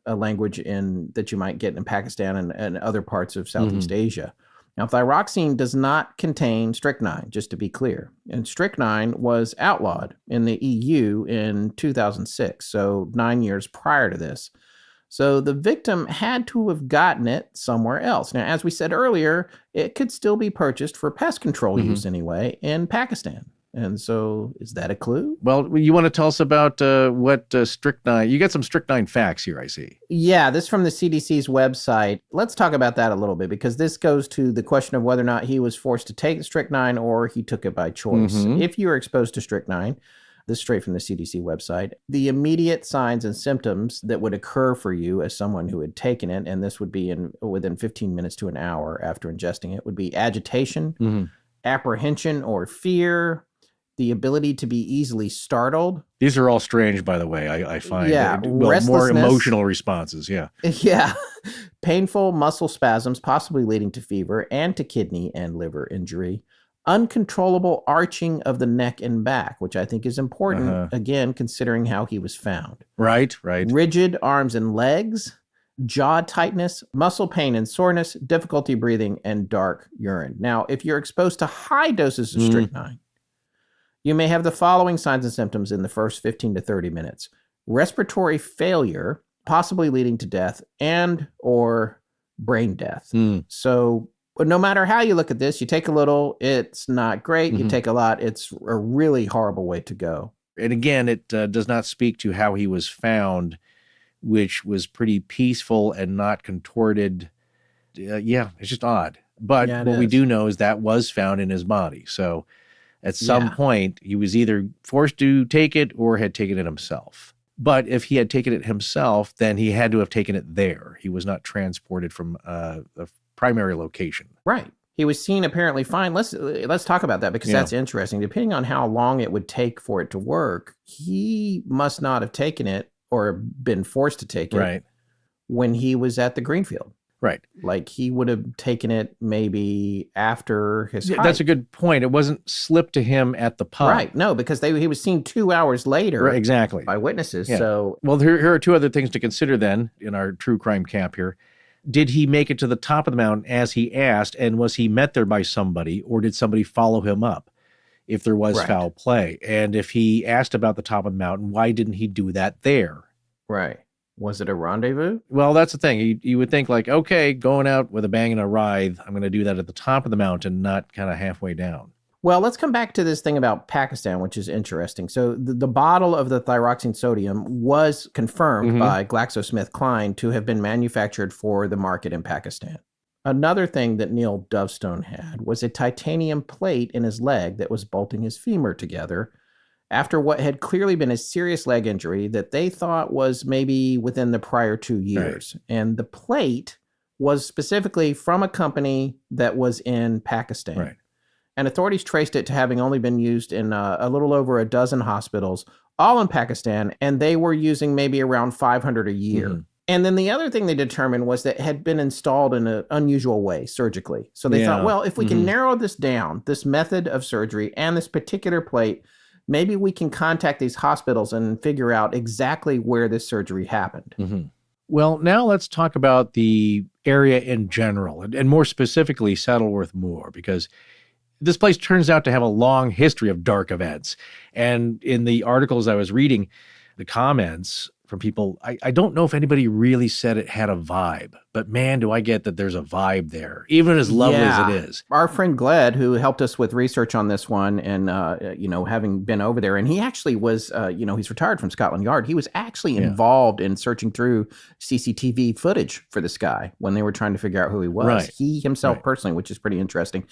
a language that you might get in Pakistan and other parts of Southeast Asia. Now, thyroxine does not contain strychnine, just to be clear. And strychnine was outlawed in the EU in 2006, so 9 years prior to this. So the victim had to have gotten it somewhere else. Now, as we said earlier, it could still be purchased for pest control use anyway in Pakistan. And so is that a clue? Well, you want to tell us about what strychnine, you got some strychnine facts here, I see. Yeah, this from the CDC's website. Let's talk about that a little bit, because this goes to the question of whether or not he was forced to take strychnine or he took it by choice. If you are exposed to strychnine, this is straight from the CDC website, the immediate signs and symptoms that would occur for you as someone who had taken it, and this would be within 15 minutes to an hour after ingesting it, would be agitation, apprehension or fear, the ability to be easily startled. These are all strange, by the way, I find. Yeah, more emotional responses, yeah. Yeah. Painful muscle spasms, possibly leading to fever and to kidney and liver injury. Uncontrollable arching of the neck and back, which I think is important, again, considering how he was found. Right. Rigid arms and legs, jaw tightness, muscle pain and soreness, difficulty breathing, and dark urine. Now, if you're exposed to high doses of strychnine, you may have the following signs and symptoms in the first 15 to 30 minutes. Respiratory failure, possibly leading to death, and or brain death. So no matter how you look at this, you take a little, it's not great. You take a lot, it's a really horrible way to go. And again, it does not speak to how he was found, which was pretty peaceful and not contorted. It's just odd. But what we do know is that was found in his body. So at some point, he was either forced to take it or had taken it himself. But if he had taken it himself, then he had to have taken it there. He was not transported from the primary location. Right. He was seen apparently fine. Let's talk about that, because that's interesting. Depending on how long it would take for it to work, he must not have taken it or been forced to take it when he was at the Greenfield. Right. Like he would have taken it maybe after his hike. That's a good point. It wasn't slipped to him at the pub. Right. No, because he was seen 2 hours later. Right, exactly. By witnesses. Yeah. So, well, here are two other things to consider then in our true crime camp here. Did he make it to the top of the mountain as he asked, and was he met there by somebody, or did somebody follow him up if there was foul play? And if he asked about the top of the mountain, why didn't he do that there? Right. Was it a rendezvous? Well, that's the thing. You would think like, okay, going out with a bang and a writhe, I'm going to do that at the top of the mountain, not kind of halfway down. Well, let's come back to this thing about Pakistan, which is interesting. So the bottle of the thyroxine sodium was confirmed by GlaxoSmithKline to have been manufactured for the market in Pakistan. Another thing that Neil Dovestone had was a titanium plate in his leg that was bolting his femur together after what had clearly been a serious leg injury that they thought was maybe within the prior 2 years. Right. And the plate was specifically from a company that was in Pakistan. Right. And authorities traced it to having only been used in a little over a dozen hospitals, all in Pakistan, and they were using maybe around 500 a year. And then the other thing they determined was that it had been installed in an unusual way, surgically. So they thought, well, if we can narrow this down, this method of surgery and this particular plate, maybe we can contact these hospitals and figure out exactly where this surgery happened. Well, now let's talk about the area in general, and more specifically Saddleworth Moor, because this place turns out to have a long history of dark events. And in the articles I was reading, the comments from people. I don't know if anybody really said it had a vibe, but man, do I get that there's a vibe there, even as lovely as it is. Our friend Gled, who helped us with research on this one and, having been over there, and he actually was, he's retired from Scotland Yard. He was actually involved in searching through CCTV footage for this guy when they were trying to figure out who he was. Right. He himself personally, which is pretty interesting.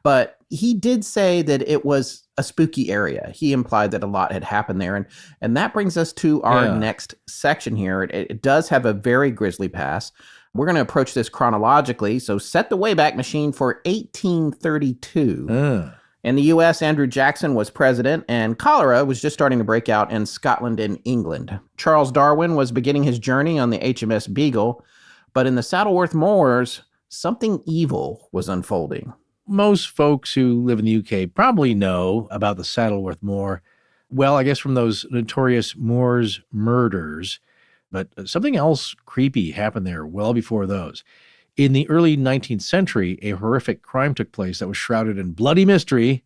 But he did say that it was a spooky area. He implied that a lot had happened there. And that brings us to our next section here. It does have a very grisly past. We're going to approach this chronologically. So set the Wayback Machine for 1832. In the U.S., Andrew Jackson was president, and cholera was just starting to break out in Scotland and England. Charles Darwin was beginning his journey on the HMS Beagle, but in the Saddleworth Moors, something evil was unfolding. Most folks who live in the UK probably know about the Saddleworth Moor. Well, I guess from those notorious Moors murders, but something else creepy happened there well before those. In the early 19th century, a horrific crime took place that was shrouded in bloody mystery,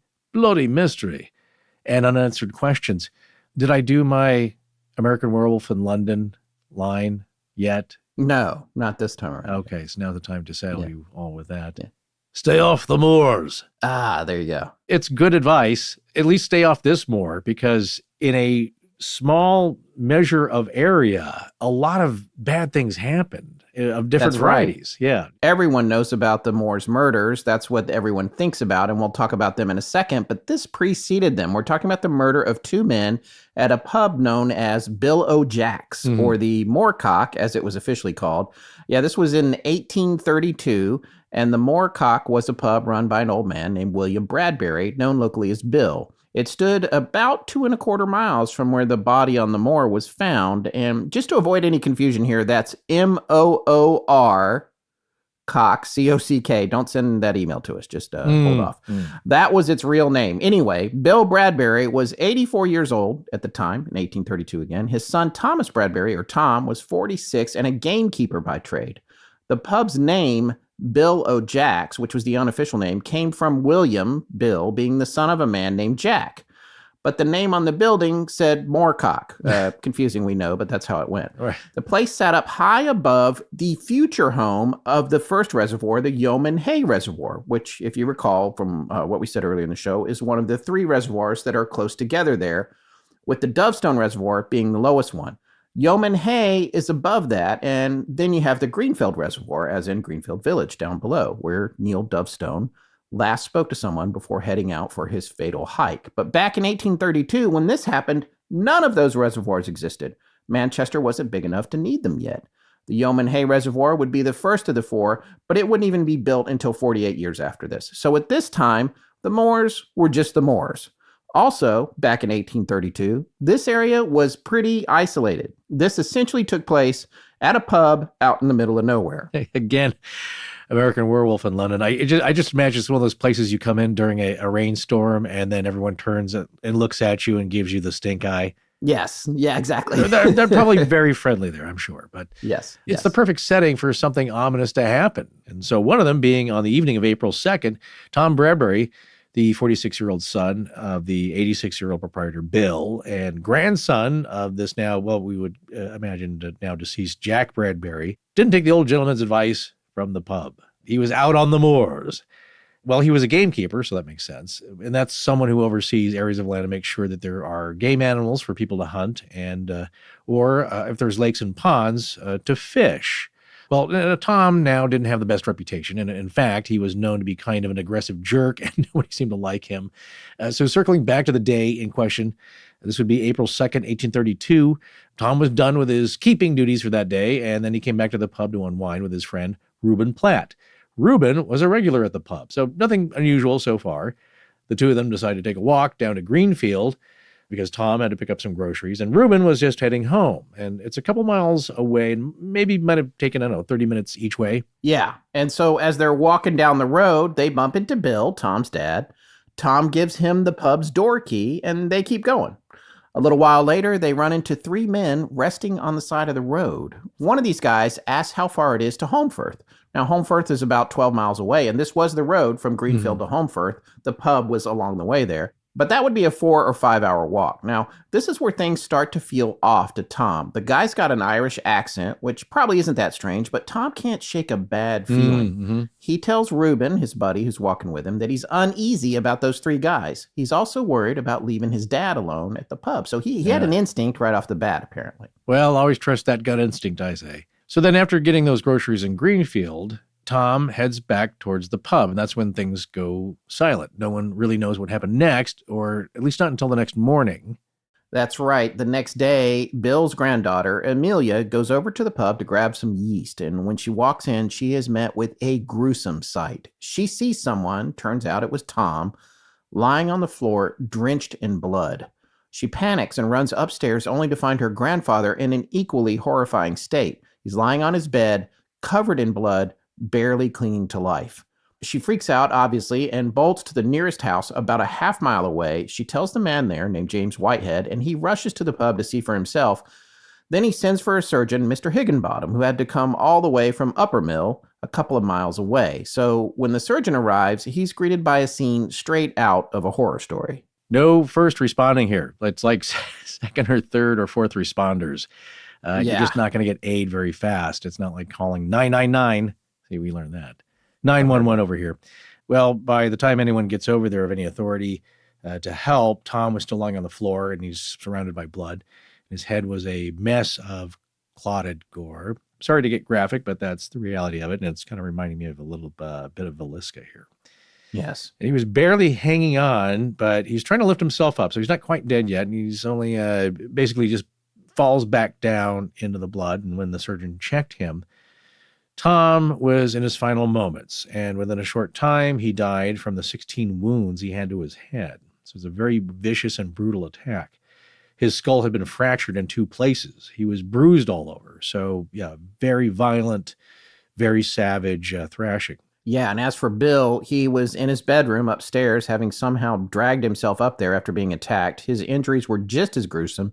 and unanswered questions. Did I do my American Werewolf in London line yet? No, not this time around. Okay, so now's the time to saddle you all with that. Yeah. Stay off the moors. Ah, there you go. It's good advice. At least stay off this moor, because in a small measure of area, a lot of bad things happened of different varieties. Right. Yeah. Everyone knows about the Moors murders. That's what everyone thinks about, and we'll talk about them in a second. But this preceded them. We're talking about the murder of two men at a pub known as Bill O'Jack's, or the Moorcock, as it was officially called. Yeah, this was in 1832. And the Moorcock was a pub run by an old man named William Bradberry, known locally as Bill. It stood about 2.25 miles from where the body on the moor was found. And just to avoid any confusion here, that's M-O-O-R, Cock, C-O-C-K. Don't send that email to us. Just hold off. That was its real name. Anyway, Bill Bradberry was 84 years old at the time, in 1832 again. His son, Thomas Bradberry, or Tom, was 46 and a gamekeeper by trade. The pub's name, Bill O'Jack's, which was the unofficial name, came from William, Bill, being the son of a man named Jack. But the name on the building said Moorcock. Confusing, we know, but that's how it went. Right. The place sat up high above the future home of the first reservoir, the Yeoman Hay Reservoir, which, if you recall from what we said earlier in the show, is one of the three reservoirs that are close together there, with the Dovestone Reservoir being the lowest one. Yeoman Hay is above that, and then you have the Greenfield Reservoir, as in Greenfield Village down below, where Neil Dovestone last spoke to someone before heading out for his fatal hike. But back in 1832, when this happened, none of those reservoirs existed. Manchester wasn't big enough to need them yet. The Yeoman Hay Reservoir would be the first of the four, but it wouldn't even be built until 48 years after this. So at this time, the Moors were just the Moors. Also, back in 1832, this area was pretty isolated. This essentially took place at a pub out in the middle of nowhere. Again, American Werewolf in London. I just imagine it's one of those places you come in during a rainstorm, and then everyone turns and looks at you and gives you the stink eye. Yes. Yeah, exactly. They're probably very friendly there, I'm sure. But it's the perfect setting for something ominous to happen. And so one of them being on the evening of April 2nd, Tom Bradberry, the 46-year-old son of the 86-year-old proprietor Bill, and grandson of this now, well, we would imagine now deceased Jack Bradberry, didn't take the old gentleman's advice from the pub. He was out on the moors. Well, he was a gamekeeper, so that makes sense. And that's someone who oversees areas of land to make sure that there are game animals for people to hunt, and or if there's lakes and ponds, to fish. Well, Tom now didn't have the best reputation, and in fact, he was known to be kind of an aggressive jerk, and nobody seemed to like him. So circling back to the day in question, this would be April 2nd, 1832, Tom was done with his keeping duties for that day, and then he came back to the pub to unwind with his friend Reuben Platt. Reuben was a regular at the pub, so nothing unusual so far. The two of them decided to take a walk down to Greenfield, because Tom had to pick up some groceries, and Reuben was just heading home. And it's a couple miles away, and maybe might have taken, 30 minutes each way. Yeah, and so as they're walking down the road, they bump into Bill, Tom's dad. Tom gives him the pub's door key, and they keep going. A little while later, they run into three men resting on the side of the road. One of these guys asks how far it is to Holmfirth. Now, Holmfirth is about 12 miles away, and this was the road from Greenfield to Holmfirth. The pub was along the way there. But that would be a 4 or 5 hour walk. Now, this is where things start to feel off to Tom. The guy's got an Irish accent, which probably isn't that strange, but Tom can't shake a bad feeling. Mm-hmm. He tells Reuben, his buddy who's walking with him, that he's uneasy about those 3 guys. He's also worried about leaving his dad alone at the pub. So he had an instinct right off the bat, apparently. Well, always trust that gut instinct, I say. So then after getting those groceries in Greenfield, Tom heads back towards the pub, and that's when things go silent. No one really knows what happened next, or at least not until the next morning. That's right. The next day, Bill's granddaughter, Amelia, goes over to the pub to grab some yeast, and when she walks in, she is met with a gruesome sight. She sees someone, turns out it was Tom, lying on the floor, drenched in blood. She panics and runs upstairs only to find her grandfather in an equally horrifying state. He's lying on his bed, covered in blood, barely clinging to life. She freaks out, obviously, and bolts to the nearest house about a half-mile away. She tells the man there, named James Whitehead, and he rushes to the pub to see for himself. Then he sends for a surgeon, Mr. Higginbottom, who had to come all the way from Upper Mill, a couple of miles away. So when the surgeon arrives, he's greeted by a scene straight out of a horror story. No first responding here. It's like second or third or fourth responders. You're just not going to get aid very fast. It's not like calling 999. See, we learned that. 911 over here. Well, by the time anyone gets over there of any authority to help, Tom was still lying on the floor and he's surrounded by blood. His head was a mess of clotted gore. Sorry to get graphic, but that's the reality of it. And it's kind of reminding me of a little bit of Velisca here. Yes. And he was barely hanging on, but he's trying to lift himself up. So he's not quite dead yet. And he's only basically just falls back down into the blood. And when the surgeon checked him, Tom was in his final moments. And within a short time, he died from the 16 wounds he had to his head. So it was a very vicious and brutal attack. His skull had been fractured in 2 places. He was bruised all over. So, yeah, very violent, very savage thrashing. Yeah, and as for Bill, he was in his bedroom upstairs, having somehow dragged himself up there after being attacked. His injuries were just as gruesome.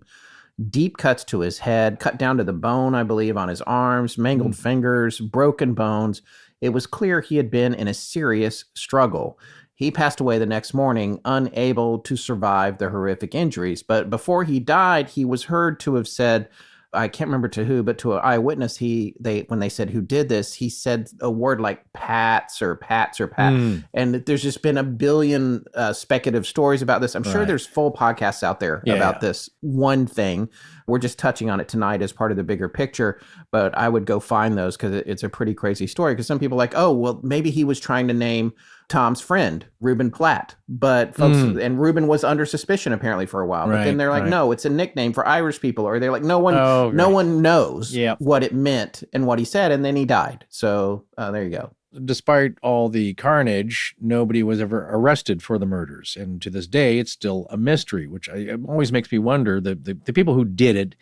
Deep cuts to his head, cut down to the bone, I believe, on his arms, mangled fingers, broken bones. It was clear he had been in a serious struggle. He passed away the next morning, unable to survive the horrific injuries. But before he died, he was heard to have said, I can't remember to who, but to an eyewitness, when they said who did this, he said a word like pats or pat. And there's just been a billion speculative stories about this. I'm sure there's full podcasts out there about this one thing. We're just touching on it tonight as part of the bigger picture, but I would go find those because it's a pretty crazy story. Because some people are like, oh, well, maybe he was trying to name Tom's friend, Reuben Platt. But folks, and Reuben was under suspicion apparently for a while. But then they're like, no, it's a nickname for Irish people. Or they're like, no one knows what it meant and what he said. And then he died. So there you go. Despite all the carnage, nobody was ever arrested for the murders. And to this day, it's still a mystery, which always makes me wonder the people who did it,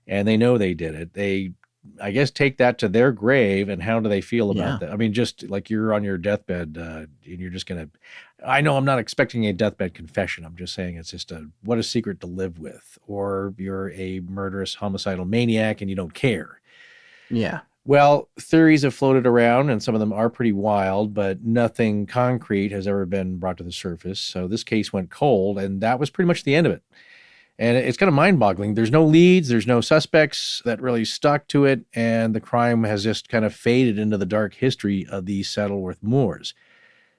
and they know they did it, they, I guess, take that to their grave, and how do they feel about that? I mean, just like you're on your deathbed and you're just going to, I know I'm not expecting a deathbed confession. I'm just saying it's just what a secret to live with. Or you're a murderous homicidal maniac and you don't care. Yeah. Well, theories have floated around, and some of them are pretty wild, but nothing concrete has ever been brought to the surface. So this case went cold, and that was pretty much the end of it. And it's kind of mind-boggling. There's no leads, there's no suspects that really stuck to it, and the crime has just kind of faded into the dark history of the Saddleworth Moors.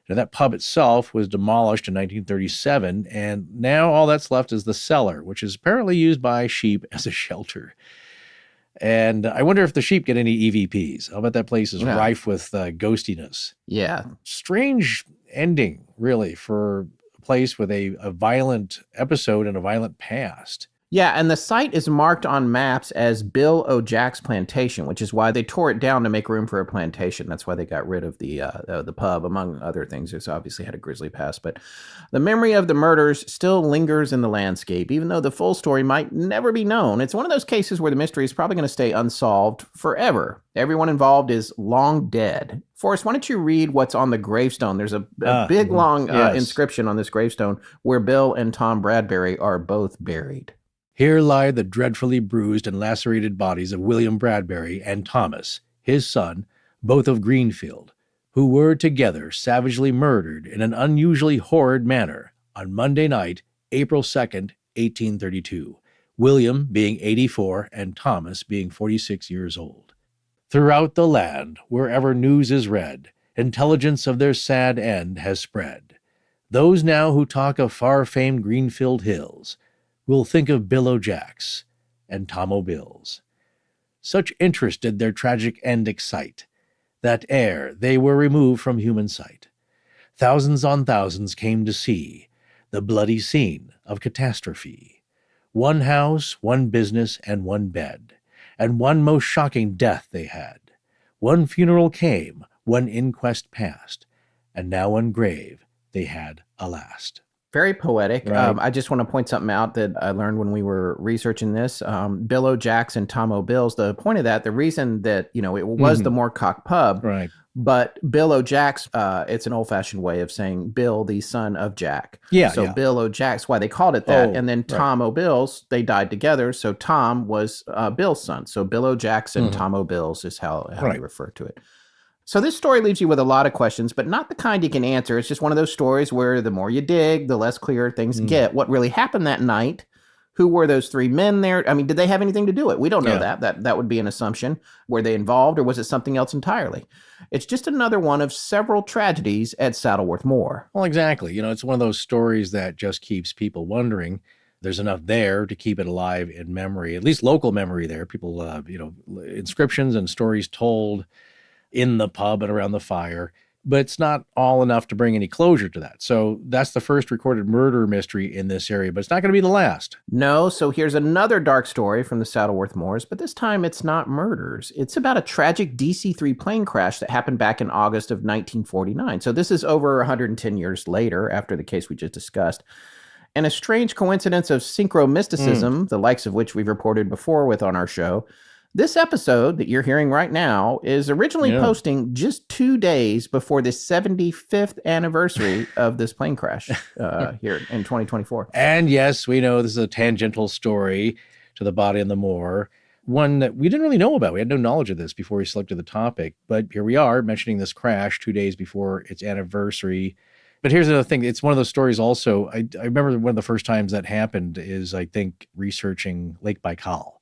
Now, that pub itself was demolished in 1937, and now all that's left is the cellar, which is apparently used by sheep as a shelter. And I wonder if the sheep get any EVPs. I'll bet that place is rife with ghostiness. Yeah. Strange ending, really, for a place with a violent episode and a violent past. Yeah, and the site is marked on maps as Bill O'Jack's Plantation, which is why they tore it down to make room for a plantation. That's why they got rid of the pub, among other things. It's obviously had a grisly past, but the memory of the murders still lingers in the landscape, even though the full story might never be known. It's one of those cases where the mystery is probably going to stay unsolved forever. Everyone involved is long dead. Forrest, why don't you read what's on the gravestone? There's a big, long inscription on this gravestone where Bill and Tom Bradberry are both buried. Here lie the dreadfully bruised and lacerated bodies of William Bradberry and Thomas, his son, both of Greenfield, who were together savagely murdered in an unusually horrid manner on Monday night, April 2nd, 1832, William being 84 and Thomas being 46 years old. Throughout the land, wherever news is read, intelligence of their sad end has spread. Those now who talk of far-famed Greenfield hills will think of Bill O'Jacks and Tom O'Bills. Such interest did their tragic end excite, that ere they were removed from human sight, thousands on thousands came to see the bloody scene of catastrophe. One house, one business, and one bed, and one most shocking death they had. One funeral came, one inquest passed, and now one grave they had a last. Very poetic. Right. I just want to point something out that I learned when we were researching this. Bill O'Jacks and Tom O'Bills, the point of that, the reason that, it was the Moorcock pub, Right. but Bill O'Jacks, it's an old-fashioned way of saying Bill, the son of Jack. Yeah. So Bill O'Jacks, why they called it that. Oh, and then Tom O'Bills, they died together. So Tom was Bill's son. So Bill O'Jacks and Tom O'Bills is how they refer to it. So this story leaves you with a lot of questions, but not the kind you can answer. It's just one of those stories where the more you dig, the less clear things get. What really happened that night? Who were those three men there? I mean, did they have anything to do with it? We don't know that. That would be an assumption. Were they involved, or was it something else entirely? It's just another one of several tragedies at Saddleworth Moor. Well, exactly. It's one of those stories that just keeps people wondering. There's enough there to keep it alive in memory, at least local memory there. People, inscriptions and stories told in the pub and around the fire, but it's not all enough to bring any closure to that. So that's the first recorded murder mystery in this area, but it's not going to be the last. No, so here's another dark story from the Saddleworth Moors, but this time it's not murders. It's about a tragic DC-3 plane crash that happened back in August of 1949. So this is over 110 years later after the case we just discussed. And a strange coincidence of synchromysticism, the likes of which we've reported before on our show. This episode that you're hearing right now is originally posting just 2 days before the 75th anniversary of this plane crash here in 2024. And yes, we know this is a tangential story to the body on the moor, one that we didn't really know about. We had no knowledge of this before we selected the topic, but here we are mentioning this crash 2 days before its anniversary. But here's another thing. It's one of those stories also. I remember one of the first times that happened is, I think, researching Lake Baikal.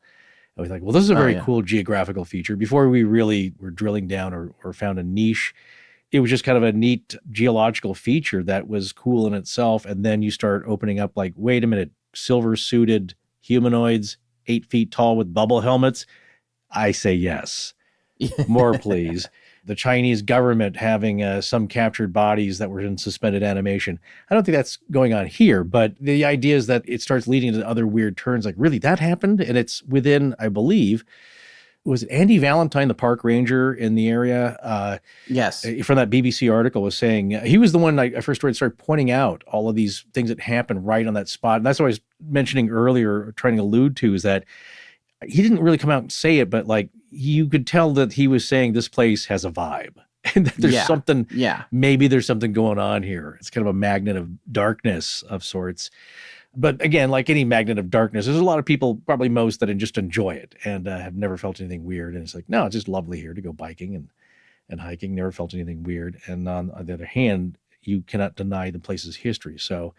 I was like, well, this is a very cool geographical feature. Before we really were drilling down or found a niche, it was just kind of a neat geological feature that was cool in itself. And then you start opening up like, wait a minute, silver-suited humanoids, 8 feet tall with bubble helmets. I say yes. More, please. The Chinese government having some captured bodies that were in suspended animation. I don't think that's going on here, but the idea is that it starts leading to other weird turns. Like, really, that happened? And it's within, I believe, was it Andy Valentine, the park ranger in the area? Yes. From that BBC article was saying, he was the one I first started pointing out all of these things that happened right on that spot. And that's what I was mentioning earlier, trying to allude to, is that he didn't really come out and say it, but like, you could tell that he was saying this place has a vibe and that there's something, maybe there's something going on here. It's kind of a magnet of darkness of sorts. But again, like any magnet of darkness, there's a lot of people, probably most, that just enjoy it and have never felt anything weird. And it's like, no, it's just lovely here to go biking and hiking. Never felt anything weird. And on the other hand, you cannot deny the place's history. So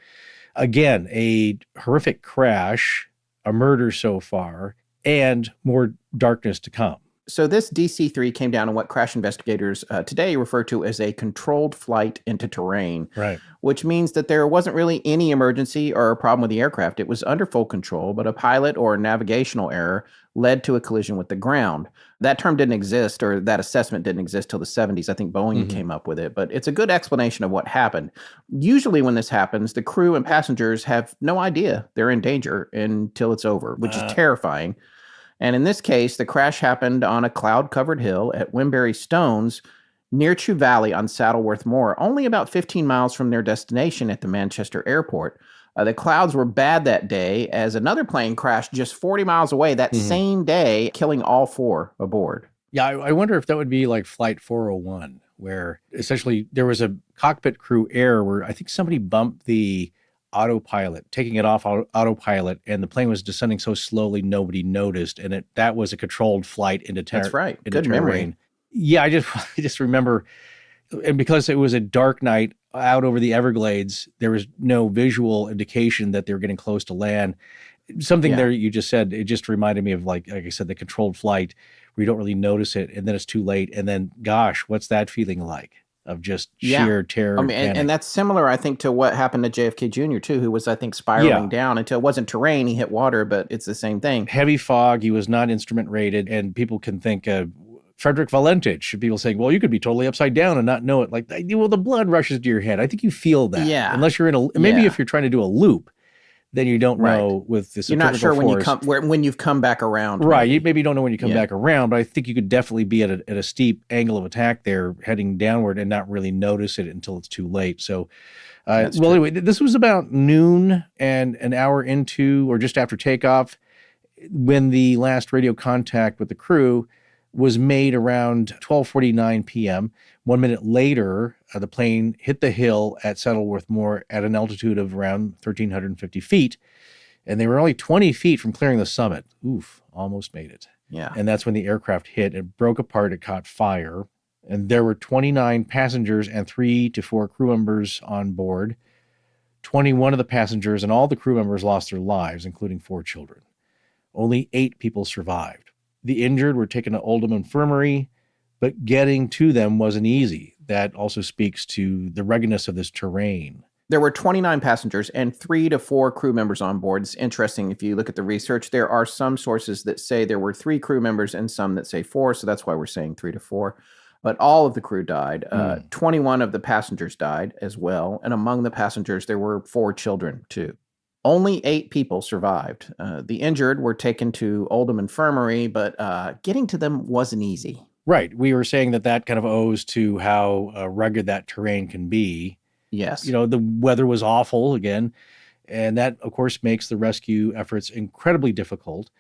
again, a horrific crash, a murder so far, and more darkness to come. So this DC-3 came down in what crash investigators today refer to as a controlled flight into terrain, right? Which means that there wasn't really any emergency or a problem with the aircraft. It was under full control, but a pilot or navigational error led to a collision with the ground. That term didn't exist, or that assessment didn't exist till the 70s. I think Boeing came up with it, but it's a good explanation of what happened. Usually when this happens, the crew and passengers have no idea they're in danger until it's over, which is terrifying. And in this case, the crash happened on a cloud-covered hill at Wimberry Stones near Chew Valley on Saddleworth Moor, only about 15 miles from their destination at the Manchester airport. The clouds were bad that day as another plane crashed just 40 miles away that same day, killing all 4 aboard. Yeah, I wonder if that would be like Flight 401, where essentially there was a cockpit crew error where I think somebody bumped the autopilot, taking it off autopilot, and the plane was descending so slowly nobody noticed, and that was a controlled flight into terrain. That's right. Good memory. Yeah, I just remember, and because it was a dark night out over the Everglades, there was no visual indication that they were getting close to land. Something there you just said, it just reminded me of like I said, the controlled flight where you don't really notice it and then it's too late. And then, gosh, what's that feeling like of just sheer terror? I mean, and that's similar, I think, to what happened to JFK Jr. too, who was, I think, spiraling down until it wasn't terrain. He hit water, but it's the same thing. Heavy fog. He was not instrument rated. And people can think Frederick Valentich, people saying, well, you could be totally upside down and not know it. Like, well, the blood rushes to your head. I think you feel that. Yeah. Unless you're maybe if you're trying to do a loop, then you don't know with this. You're not sure when you've come back around. Right. You maybe don't know when you come back around, but I think you could definitely be at a steep angle of attack there heading downward and not really notice it until it's too late. So, anyway, this was about noon and an hour into or just after takeoff when the last radio contact with the crew was made around 12:49 p.m. 1 minute later, the plane hit the hill at Saddleworth Moor at an altitude of around 1,350 feet, and they were only 20 feet from clearing the summit. Oof, almost made it. Yeah. And that's when the aircraft hit. It broke apart. It caught fire, and there were 29 passengers and 3 to 4 crew members on board. 21 of the passengers and all the crew members lost their lives, including 4 children. Only 8 people survived. The injured were taken to Oldham Infirmary, but getting to them wasn't easy. That also speaks to the ruggedness of this terrain. There were 29 passengers and 3 to 4 crew members on board. It's interesting, if you look at the research, there are some sources that say there were 3 crew members and some that say 4, so that's why we're saying 3 to 4. But all of the crew died. 21 of the passengers died as well, and among the passengers, there were 4 children, too. Only 8 people survived. The injured were taken to Oldham Infirmary, but getting to them wasn't easy. Right. We were saying that kind of owes to how rugged that terrain can be. Yes. The weather was awful again, and that, of course, makes the rescue efforts incredibly difficult.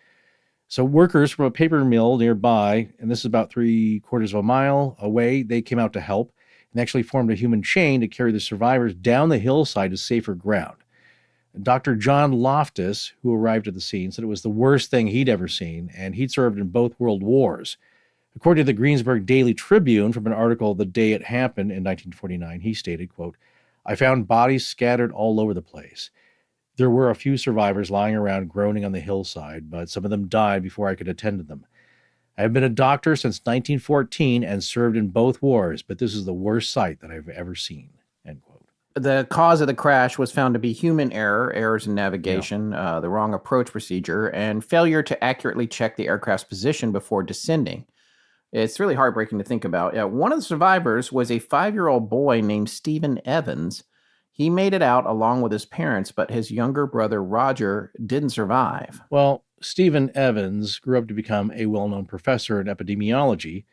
So workers from a paper mill nearby, and this is about 3/4 of a mile away, they came out to help and actually formed a human chain to carry the survivors down the hillside to safer ground. Dr. John Loftus, who arrived at the scene, said it was the worst thing he'd ever seen, and he'd served in both world wars. According to the Greensburg Daily Tribune, from an article the day it happened in 1949, he stated, quote, "I found bodies scattered all over the place. There were a few survivors lying around groaning on the hillside, but some of them died before I could attend to them. I have been a doctor since 1914 and served in both wars, but this is the worst sight that I've ever seen." End quote. The cause of the crash was found to be human errors in navigation, the wrong approach procedure, and failure to accurately check the aircraft's position before descending. It's really heartbreaking to think about. One of the survivors was a 5-year-old boy named Stephen Evans. He made it out along with his parents, but his younger brother Roger didn't survive. Well, Stephen Evans grew up to become a well-known professor in epidemiology.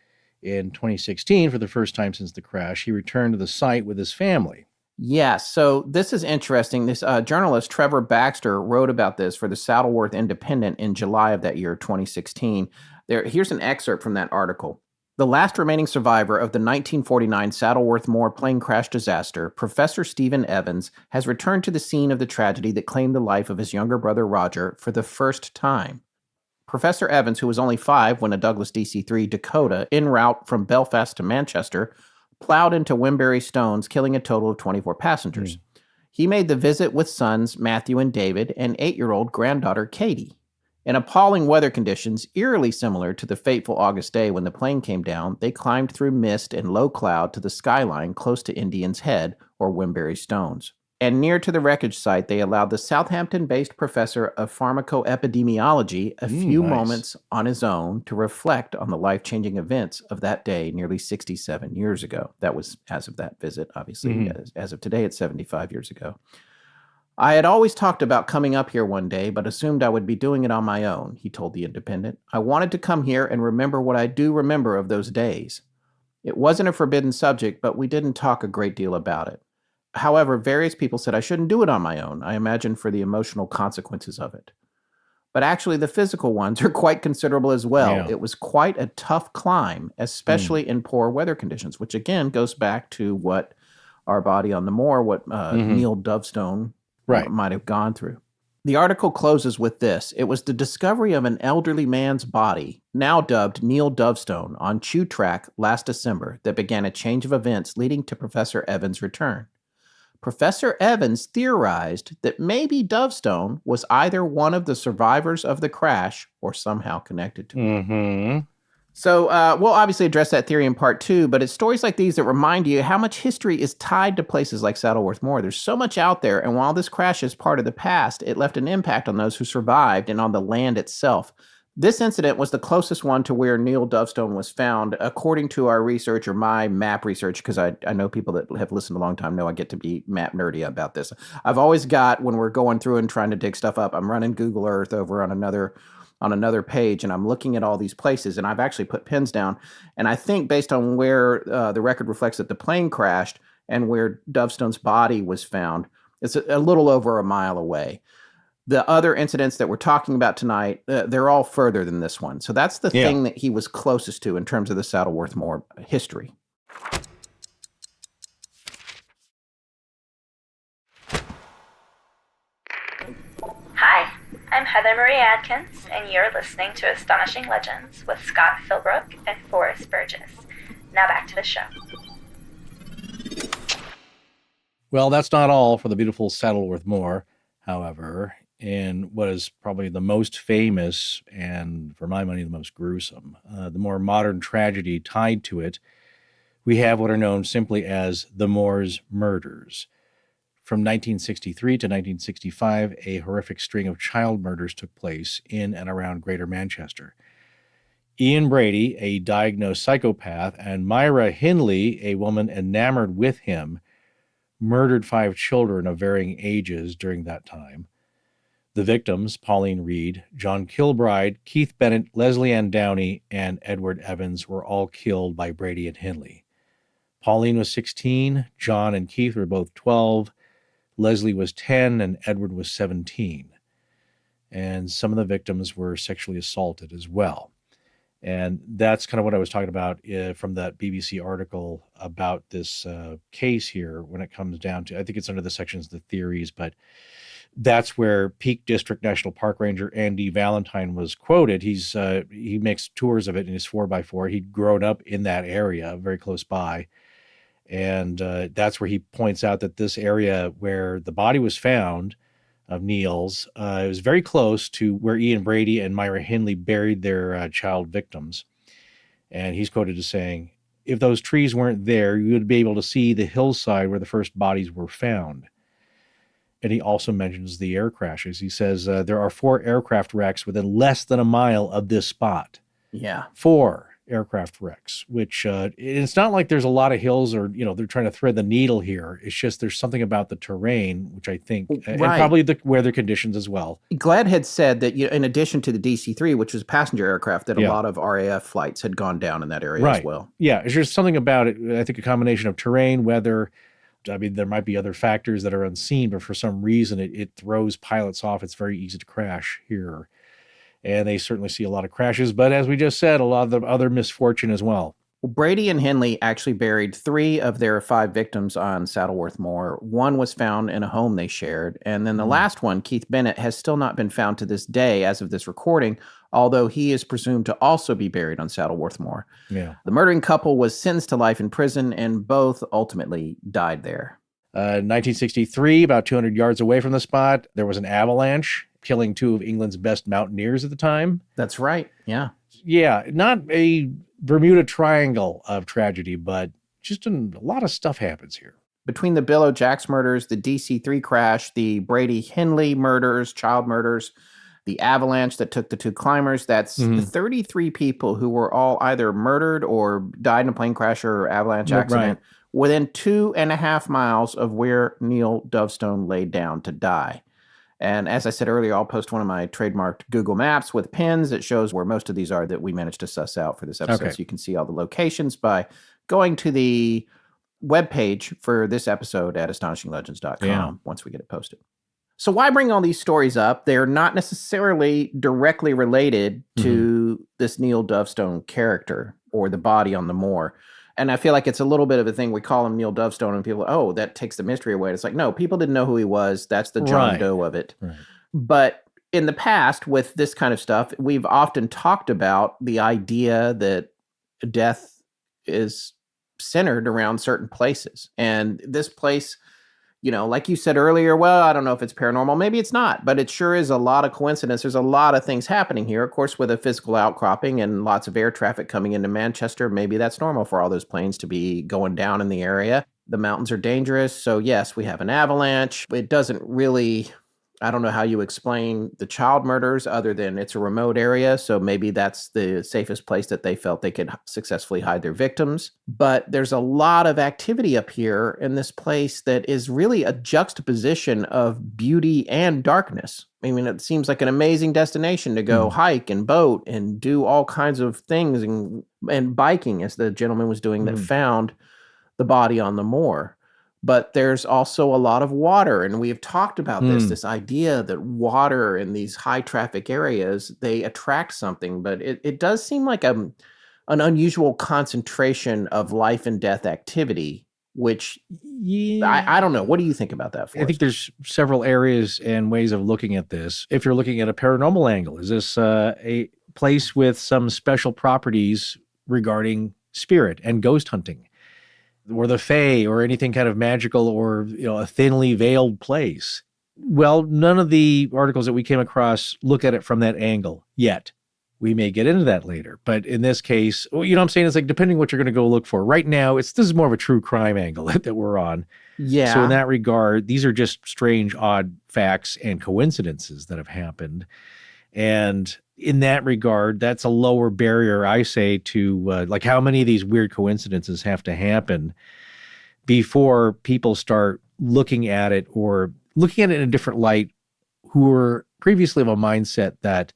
In 2016, for the first time since the crash, he returned to the site with his family. Yes, so this is interesting. This journalist, Trevor Baxter, wrote about this for the Saddleworth Independent in July of that year, 2016. Here's an excerpt from that article. The last remaining survivor of the 1949 Saddleworth Moor plane crash disaster, Professor Stephen Evans, has returned to the scene of the tragedy that claimed the life of his younger brother Roger for the first time. Professor Evans, who was only 5 when a Douglas DC-3 Dakota, en route from Belfast to Manchester, plowed into Wimberry Stones, killing a total of 24 passengers. He made the visit with sons Matthew and David and 8-year-old granddaughter Katie. In appalling weather conditions, eerily similar to the fateful August day when the plane came down, they climbed through mist and low cloud to the skyline close to Indian's Head, or Wimberry Stones. And near to the wreckage site, they allowed the Southampton-based professor of pharmacoepidemiology a few moments on his own to reflect on the life-changing events of that day nearly 67 years ago. That was as of that visit, obviously. As of today, it's 75 years ago. I had always talked about coming up here one day, but assumed I would be doing it on my own, he told The Independent. I wanted to come here and remember what I do remember of those days. It wasn't a forbidden subject, but we didn't talk a great deal about it. However, various people said I shouldn't do it on my own, I imagine for the emotional consequences of it. But actually, the physical ones are quite considerable as well. Yeah. It was quite a tough climb, especially in poor weather conditions, which again goes back to what Our Body on the Moor, what Neil Dovestone might have gone through. The article closes with this. It was the discovery of an elderly man's body, now dubbed Neil Dovestone, on Chew Track last December that began a change of events leading to Professor Evans' return. Professor Evans theorized that maybe Dovestone was either one of the survivors of the crash or somehow connected to it. Mm-hmm. So we'll obviously address that theory in part 2, but it's stories like these that remind you how much history is tied to places like Saddleworth Moor. There's so much out there, and while this crash is part of the past, it left an impact on those who survived and on the land itself. This incident was the closest one to where Neil Dovestone was found, according to our research, or my map research, because I know people that have listened a long time know I get to be map nerdy about this. I've always got, when we're going through and trying to dig stuff up, I'm running Google Earth over on another page, and I'm looking at all these places, and I've actually put pins down. And I think based on where the record reflects that the plane crashed and where Dovestone's body was found, it's a little over a mile away. The other incidents that we're talking about tonight, they're all further than this one. So that's the thing that he was closest to in terms of the Saddleworth Moor history. Hi, I'm Heather Marie Adkins, and you're listening to Astonishing Legends with Scott Philbrook and Forrest Burgess. Now back to the show. Well, that's not all for the beautiful Saddleworth Moor, however, in what is probably the most famous and, for my money, the most gruesome, the more modern tragedy tied to it. We have what are known simply as the Moors murders. From 1963 to 1965, a horrific string of child murders took place in and around Greater Manchester. Ian Brady, a diagnosed psychopath, and Myra Hindley, a woman enamored with him, murdered 5 children of varying ages during that time. The victims, Pauline Reed, John Kilbride, Keith Bennett, Leslie Ann Downey, and Edward Evans, were all killed by Brady and Hindley. Pauline was 16, John and Keith were both 12, Leslie was 10, and Edward was 17. And some of the victims were sexually assaulted as well. And that's kind of what I was talking about from that BBC article about this case here when it comes down to, I think it's under the sections of the theories, but that's where Peak District National Park Ranger Andy Valentine was quoted. He makes tours of it in his 4x4. He'd grown up in that area, very close by. And that's where he points out that this area where the body was found of Neil's, it was very close to where Ian Brady and Myra Hindley buried their child victims. And he's quoted as saying, "If those trees weren't there, you would be able to see the hillside where the first bodies were found." And he also mentions the air crashes. He says there are 4 aircraft wrecks within less than a mile of this spot. Yeah. 4 aircraft wrecks, which it's not like there's a lot of hills or, they're trying to thread the needle here. It's just there's something about the terrain, which I think, and probably the weather conditions as well. Glad had said that in addition to the DC-3, which was a passenger aircraft, that a lot of RAF flights had gone down in that area as well. Yeah, it's just something about it. I think a combination of terrain, weather. I mean, there might be other factors that are unseen, but for some reason it throws pilots off. It's very easy to crash here. And they certainly see a lot of crashes, but as we just said, a lot of the other misfortune as well. Well, Brady and Hindley actually buried 3 of their 5 victims on Saddleworth Moor. 1 was found in a home they shared. And then the last one, Keith Bennett, has still not been found to this day as of this recording, although he is presumed to also be buried on Saddleworth Moor. Yeah. The murdering couple was sentenced to life in prison, and both ultimately died there. 1963, about 200 yards away from the spot, there was an avalanche, killing 2 of England's best mountaineers at the time. That's right, yeah. Yeah, not a Bermuda Triangle of tragedy, but just a lot of stuff happens here. Between the Bill O'Jacks murders, the DC-3 crash, the Brady-Hindley murders, child murders, the avalanche that took the 2 climbers, that's 33 people who were all either murdered or died in a plane crash or avalanche accident within 2.5 miles of where Neil Dovestone laid down to die. And as I said earlier, I'll post one of my trademarked Google Maps with pins that shows where most of these are that we managed to suss out for this episode. Okay. So you can see all the locations by going to the webpage for this episode at astonishinglegends.com once we get it posted. So why bring all these stories up? They're not necessarily directly related to this Neil Dovestone character or the body on the moor. And I feel like it's a little bit of a thing. We call him Neil Dovestone and people, that takes the mystery away. It's like, no, people didn't know who he was. That's the John Doe of it. Right. But in the past, with this kind of stuff, we've often talked about the idea that death is centered around certain places. And this place like you said earlier, well, I don't know if it's paranormal. Maybe it's not, but it sure is a lot of coincidence. There's a lot of things happening here. Of course, with a physical outcropping and lots of air traffic coming into Manchester, maybe that's normal for all those planes to be going down in the area. The mountains are dangerous. So yes, we have an avalanche. It doesn't really, I don't know how you explain the child murders other than it's a remote area. So maybe that's the safest place that they felt they could successfully hide their victims. But there's a lot of activity up here in this place that is really a juxtaposition of beauty and darkness. I mean, it seems like an amazing destination to go hike and boat and do all kinds of things and biking, as the gentleman was doing that found the body on the moor. But there's also a lot of water, and we have talked about this idea that water in these high traffic areas, they attract something, but it does seem like an unusual concentration of life and death activity, which I don't know. What do you think about that, Forrest? I think there's several areas and ways of looking at this. If you're looking at a paranormal angle, is this a place with some special properties regarding spirit and ghost hunting? Or the Fae, or anything kind of magical, or a thinly veiled place. Well, none of the articles that we came across look at it from that angle yet. We may get into that later, but in this case, what I'm saying is, like, depending what you're going to go look for. Right now, this is more of a true crime angle that we're on. Yeah. So in that regard, these are just strange, odd facts and coincidences that have happened, and in that regard, that's a lower barrier, I say, to like, how many of these weird coincidences have to happen before people start looking at it, or looking at it in a different light, who were previously of a mindset that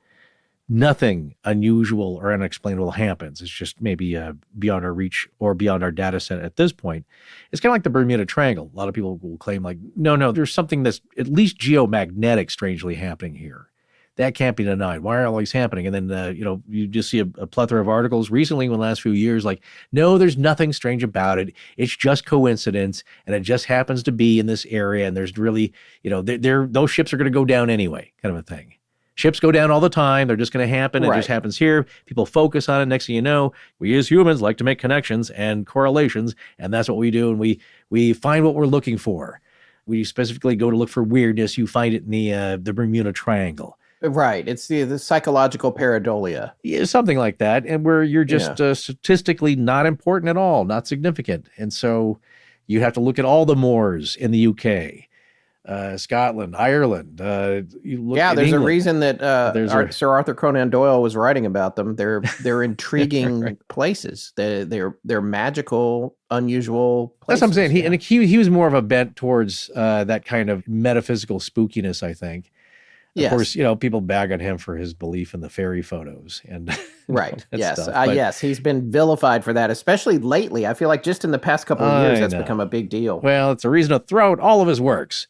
nothing unusual or unexplainable happens. It's just maybe beyond our reach or beyond our data set at this point. It's kind of like the Bermuda Triangle. A lot of people will claim, like, no, there's something that's at least geomagnetic strangely happening here. That can't be denied. Why are all these happening? And then, you just see a plethora of articles recently in the last few years, like, no, there's nothing strange about it. It's just coincidence. And it just happens to be in this area. And there's really, those ships are going to go down anyway, kind of a thing. Ships go down all the time. They're just going to happen. Right. It just happens here. People focus on it. Next thing you know, we as humans like to make connections and correlations. And that's what we do. And we find what we're looking for. We specifically go to look for weirdness. You find it in the Bermuda Triangle. Right. It's the psychological pareidolia. Yeah, something like that. And where you're just statistically not important at all, not significant. And so you have to look at all the moors in the UK, Scotland, Ireland. There's England. A reason that Sir Arthur Conan Doyle was writing about them. They're intriguing right. places. They're magical, unusual places. That's what I'm saying. He was more of a bent towards that kind of metaphysical spookiness, I think. Of course, people bag on him for his belief in the fairy photos and right. Yes, yes, he's been vilified for that, especially lately. I feel like just in the past couple of years, that's become a big deal. Well, it's a reason to throw out all of his works.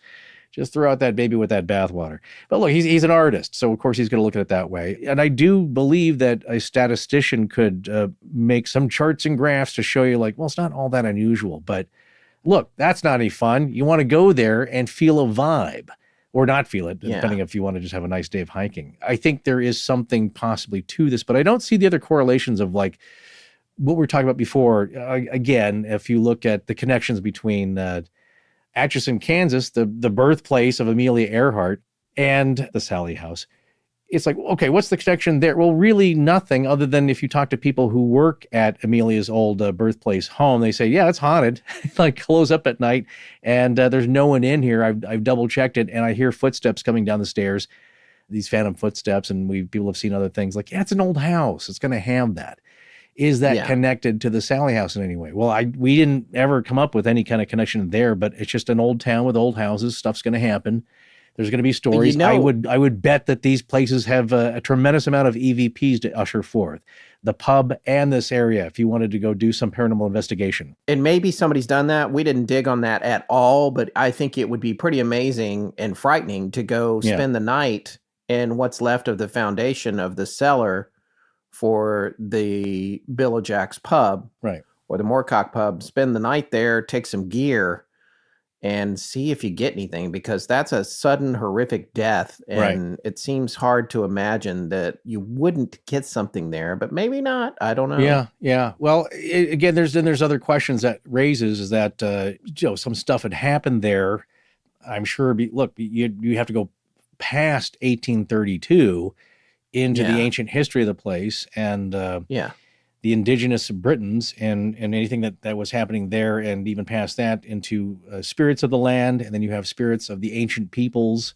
Just throw out that baby with that bathwater. But look, he's an artist, so of course he's going to look at it that way. And I do believe that a statistician could make some charts and graphs to show you, like, well, it's not all that unusual. But look, that's not any fun. You want to go there and feel a vibe. Or not feel it, depending if you want to just have a nice day of hiking. I think there is something possibly to this, but I don't see the other correlations of, like, what we were talking about before. Again, if you look at the connections between Atchison, Kansas, the birthplace of Amelia Earhart, and the Sally House, it's like, okay, what's the connection there? Well, really nothing, other than if you talk to people who work at Amelia's old birthplace home, they say, yeah, it's haunted. Like, close up at night, and there's no one in here. I've double checked it, and I hear footsteps coming down the stairs, these phantom footsteps, and people have seen other things. Like, yeah, it's an old house. It's going to have that. Is that connected to the Sally House in any way? Well, we didn't ever come up with any kind of connection there, but it's just an old town with old houses. Stuff's going to happen. There's going to be stories. I would bet that these places have a tremendous amount of EVPs to usher forth. The pub and this area, if you wanted to go do some paranormal investigation. And maybe somebody's done that. We didn't dig on that at all, but I think it would be pretty amazing and frightening to go spend the night in what's left of the foundation of the cellar for the Bill Jack's pub. Right. Or the Moorcock pub. Spend the night there, take some gear, and see if you get anything, because that's a sudden, horrific death. And it seems hard to imagine that you wouldn't get something there, but maybe not. I don't know. Yeah. Well, again, there's other questions that raises, is that, some stuff had happened there I'm sure, look, you have to go past 1832 into the ancient history of the place and the indigenous Britons and anything that was happening there, and even past that into spirits of the land. And then you have spirits of the ancient peoples.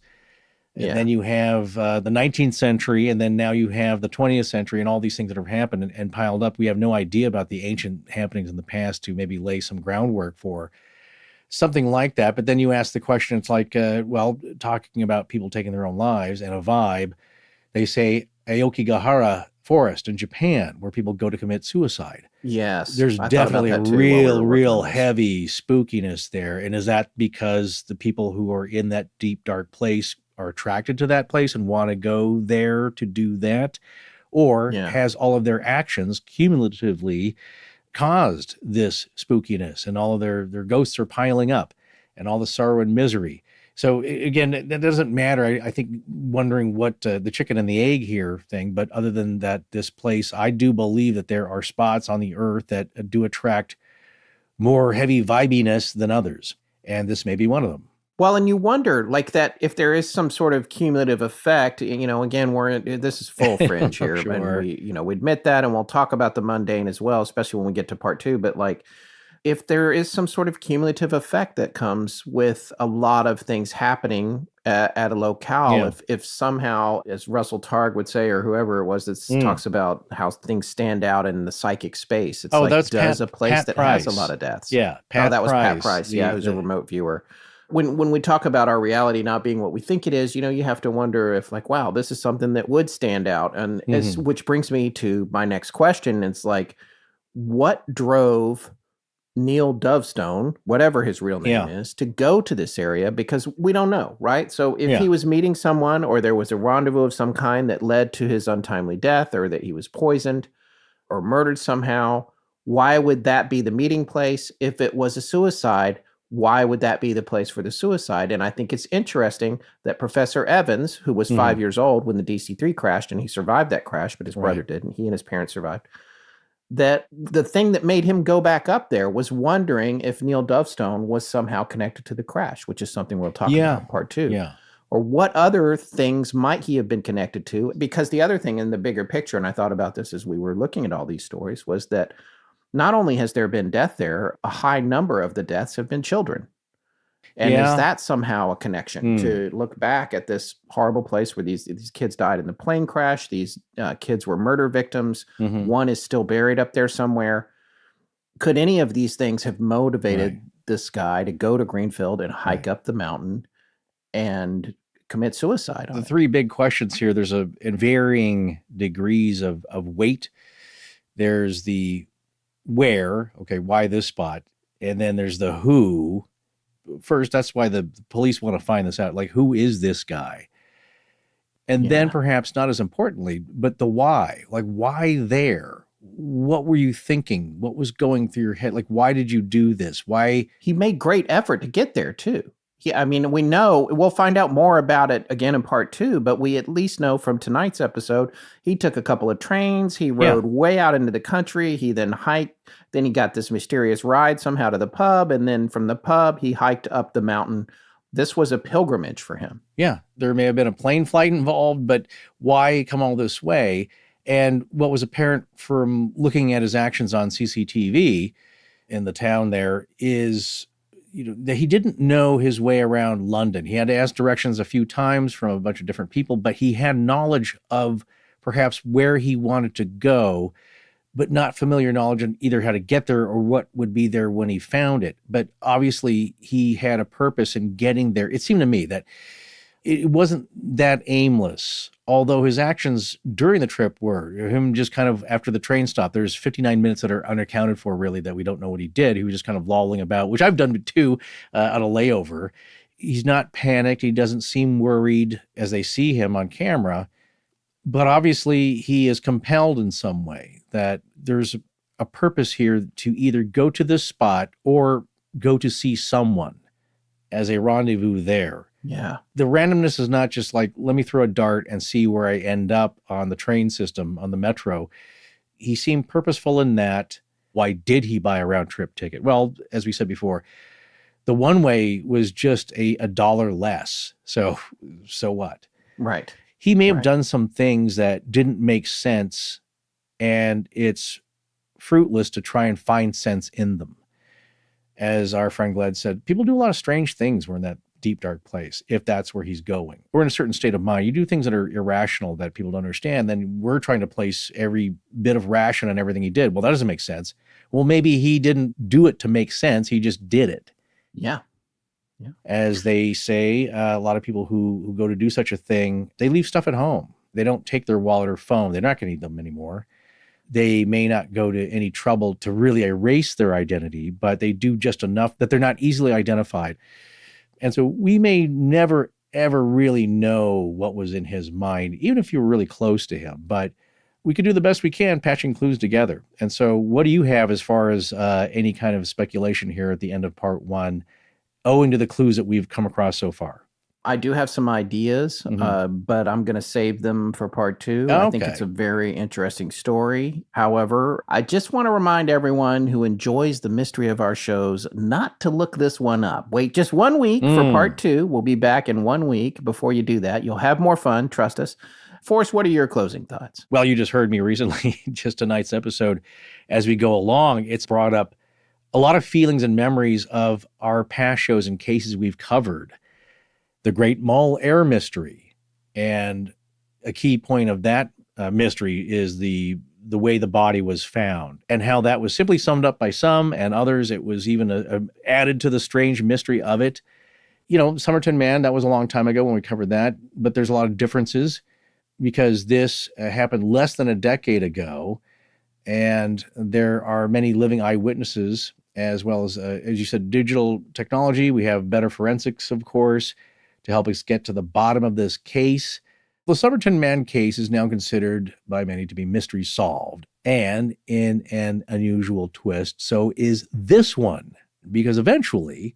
And then you have the 19th century, and then now you have the 20th century, and all these things that have happened and piled up. We have no idea about the ancient happenings in the past to maybe lay some groundwork for something like that. But then you ask the question, it's like, talking about people taking their own lives and a vibe, they say Aokigahara Forest in Japan, where people go to commit suicide. Yes. There's definitely a real heavy spookiness there. And is that because the people who are in that deep, dark place are attracted to that place and want to go there to do that? Or has all of their actions cumulatively caused this spookiness, and all of their ghosts are piling up and all the sorrow and misery? So again, that doesn't matter. I think wondering what the chicken and the egg here thing, but other than that, this place, I do believe that there are spots on the earth that do attract more heavy vibiness than others. And this may be one of them. Well, and you wonder, like, that if there is some sort of cumulative effect, again, this is full fringe here, Sure. and we admit that, and we'll talk about the mundane as well, especially when we get to part 2. But like, if there is some sort of cumulative effect that comes with a lot of things happening at a locale, if somehow, as Russell Targ would say, or whoever it was that talks about how things stand out in the psychic space, it's a place that has a lot of deaths. Yeah, that was Pat Price. Who's a remote viewer. When we talk about our reality not being what we think it is, you have to wonder if, like, wow, this is something that would stand out. And which brings me to my next question. It's like, what drove Neil Dovestone, whatever his real name is, to go to this area? Because we don't know, right? So if he was meeting someone, or there was a rendezvous of some kind that led to his untimely death, or that he was poisoned or murdered somehow, why would that be the meeting place? If it was a suicide, why would that be the place for the suicide? And I think it's interesting that Professor Evans, who was 5 years old when the DC-3 crashed, and he survived that crash, but his brother didn't. He and his parents survived. That the thing that made him go back up there was wondering if Neil Dovestone was somehow connected to the crash, which is something we'll talk about in part 2. Yeah. Or what other things might he have been connected to? Because the other thing in the bigger picture, and I thought about this as we were looking at all these stories, was that not only has there been death there, a high number of the deaths have been children. And is that somehow a connection to look back at this horrible place where these kids died in the plane crash? These kids were murder victims. One is still buried up there somewhere. Could any of these things have motivated this guy to go to Greenfield and hike up the mountain and commit suicide? The three big questions here, there's in varying degrees of weight. There's the where, why this spot? And then there's the who. First, that's why the police want to find this out. Like, who is this guy? And then perhaps not as importantly, but the why. Like, why there? What were you thinking? What was going through your head? Like, why did you do this? Why? He made great effort to get there, too. I mean, we know, we'll find out more about it again in part 2, but we at least know from tonight's episode, he took a couple of trains, he rode way out into the country, he then hiked, then he got this mysterious ride somehow to the pub, and then from the pub, he hiked up the mountain. This was a pilgrimage for him. Yeah, there may have been a plane flight involved, but why come all this way? And what was apparent from looking at his actions on CCTV in the town there is, that he didn't know his way around London. He had to ask directions a few times from a bunch of different people, but he had knowledge of perhaps where he wanted to go, but not familiar knowledge on either how to get there or what would be there when he found it. But obviously he had a purpose in getting there. It seemed to me that it wasn't that aimless, although his actions during the trip were. Him just kind of, after the train stop, there's 59 minutes that are unaccounted for, really, that we don't know what he did. He was just kind of lolling about, which I've done too, on a layover. He's not panicked. He doesn't seem worried as they see him on camera. But obviously he is compelled in some way, that there's a purpose here to either go to this spot or go to see someone as a rendezvous there. Yeah. The randomness is not just like, let me throw a dart and see where I end up on the train system, on the metro. He seemed purposeful in that. Why did he buy a round trip ticket? Well, as we said before, The one-way was just a dollar less. So what? Right. He may have done some things that didn't make sense, and it's fruitless to try and find sense in them. As our friend Glad said, people do a lot of strange things when we're in that deep, dark place, if that's where he's going. We're in a certain state of mind. You do things that are irrational that people don't understand, then we're trying to place every bit of ration on everything he did. Well, that doesn't make sense. Well, maybe he didn't do it to make sense. He just did it. Yeah. As they say, a lot of people who go to do such a thing, they leave stuff at home. They don't take their wallet or phone. They're not going to need them anymore. They may not go to any trouble to really erase their identity, but they do just enough that they're not easily identified. And so we may never, ever really know what was in his mind, even if you were really close to him. But we can do the best we can patching clues together. And so what do you have as far as any kind of speculation here at the end of part 1, owing to the clues that we've come across so far? I do have some ideas, but I'm going to save them for part 2. Okay. I think it's a very interesting story. However, I just want to remind everyone who enjoys the mystery of our shows not to look this one up. Wait just 1 week for part 2. We'll be back in 1 week. Before you do that, you'll have more fun. Trust us. Forrest, what are your closing thoughts? Well, you just heard me recently, just tonight's episode. As we go along, it's brought up a lot of feelings and memories of our past shows and cases we've covered. The Great Mall Air Mystery. And a key point of that mystery is the way the body was found and how that was simply summed up by some, and others it was even added to the strange mystery of it. You know, Somerton Man, that was a long time ago when we covered that, but there's a lot of differences because this happened less than a decade ago, and there are many living eyewitnesses, as well as you said, digital technology. We have better forensics, of course, to help us get to the bottom of this case. The Somerton Man case is now considered by many to be mystery solved, and in an unusual twist, so is this one, because eventually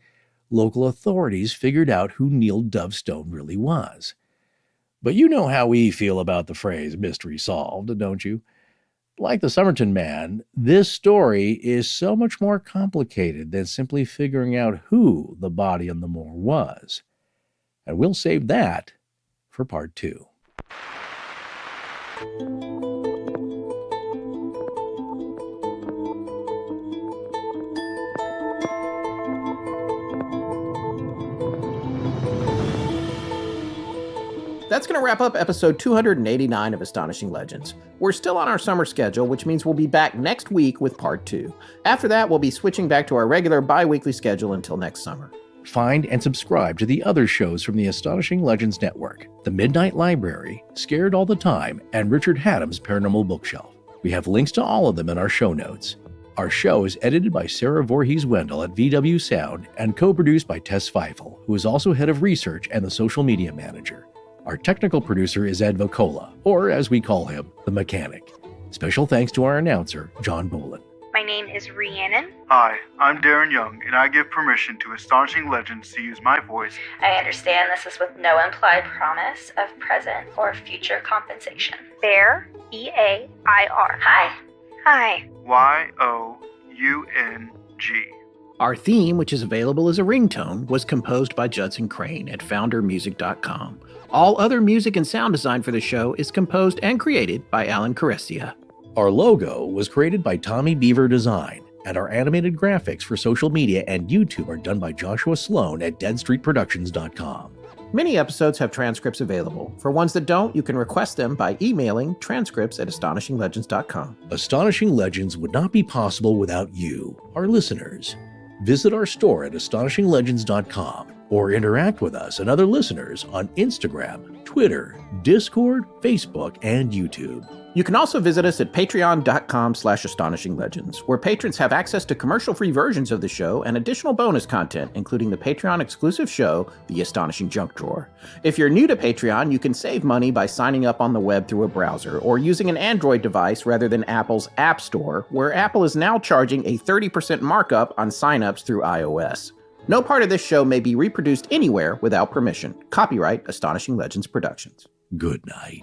local authorities figured out who Neil Dovestone really was. But you know how we feel about the phrase mystery solved, don't you? Like the Somerton Man, this story is so much more complicated than simply figuring out who the body on the moor was. And we'll save that for part 2. That's going to wrap up episode 289 of Astonishing Legends. We're still on our summer schedule, which means we'll be back next week with part 2. After that, we'll be switching back to our regular bi-weekly schedule until next summer. Find and subscribe to the other shows from the Astonishing Legends Network, The Midnight Library, Scared All the Time, and Richard Haddam's Paranormal Bookshelf. We have links to all of them in our show notes. Our show is edited by Sarah Voorhees-Wendell at VW Sound and co-produced by Tess Feifel, who is also head of research and the social media manager. Our technical producer is Ed Vocola, or as we call him, the mechanic. Special thanks to our announcer, John Bolin. My name is Rhiannon. Hi, I'm Darren Young, and I give permission to Astonishing Legends to use my voice. I understand this is with no implied promise of present or future compensation. Bear, E-A-I-R. Hi. Hi. Y-O-U-N-G. Our theme, which is available as a ringtone, was composed by Judson Crane at foundermusic.com. All other music and sound design for the show is composed and created by Alan Carestia. Our logo was created by Tommy Beaver Design, and our animated graphics for social media and YouTube are done by Joshua Sloan at deadstreetproductions.com. Many episodes have transcripts available. For ones that don't, you can request them by emailing transcripts@astonishinglegends.com. Astonishing Legends would not be possible without you, our listeners. Visit our store at astonishinglegends.com or interact with us and other listeners on Instagram, Twitter, Discord, Facebook, and YouTube. You can also visit us at patreon.com/astonishinglegends, where patrons have access to commercial-free versions of the show and additional bonus content, including the Patreon-exclusive show, The Astonishing Junk Drawer. If you're new to Patreon, you can save money by signing up on the web through a browser or using an Android device rather than Apple's App Store, where Apple is now charging a 30% markup on signups through iOS. No part of this show may be reproduced anywhere without permission. Copyright Astonishing Legends Productions. Good night.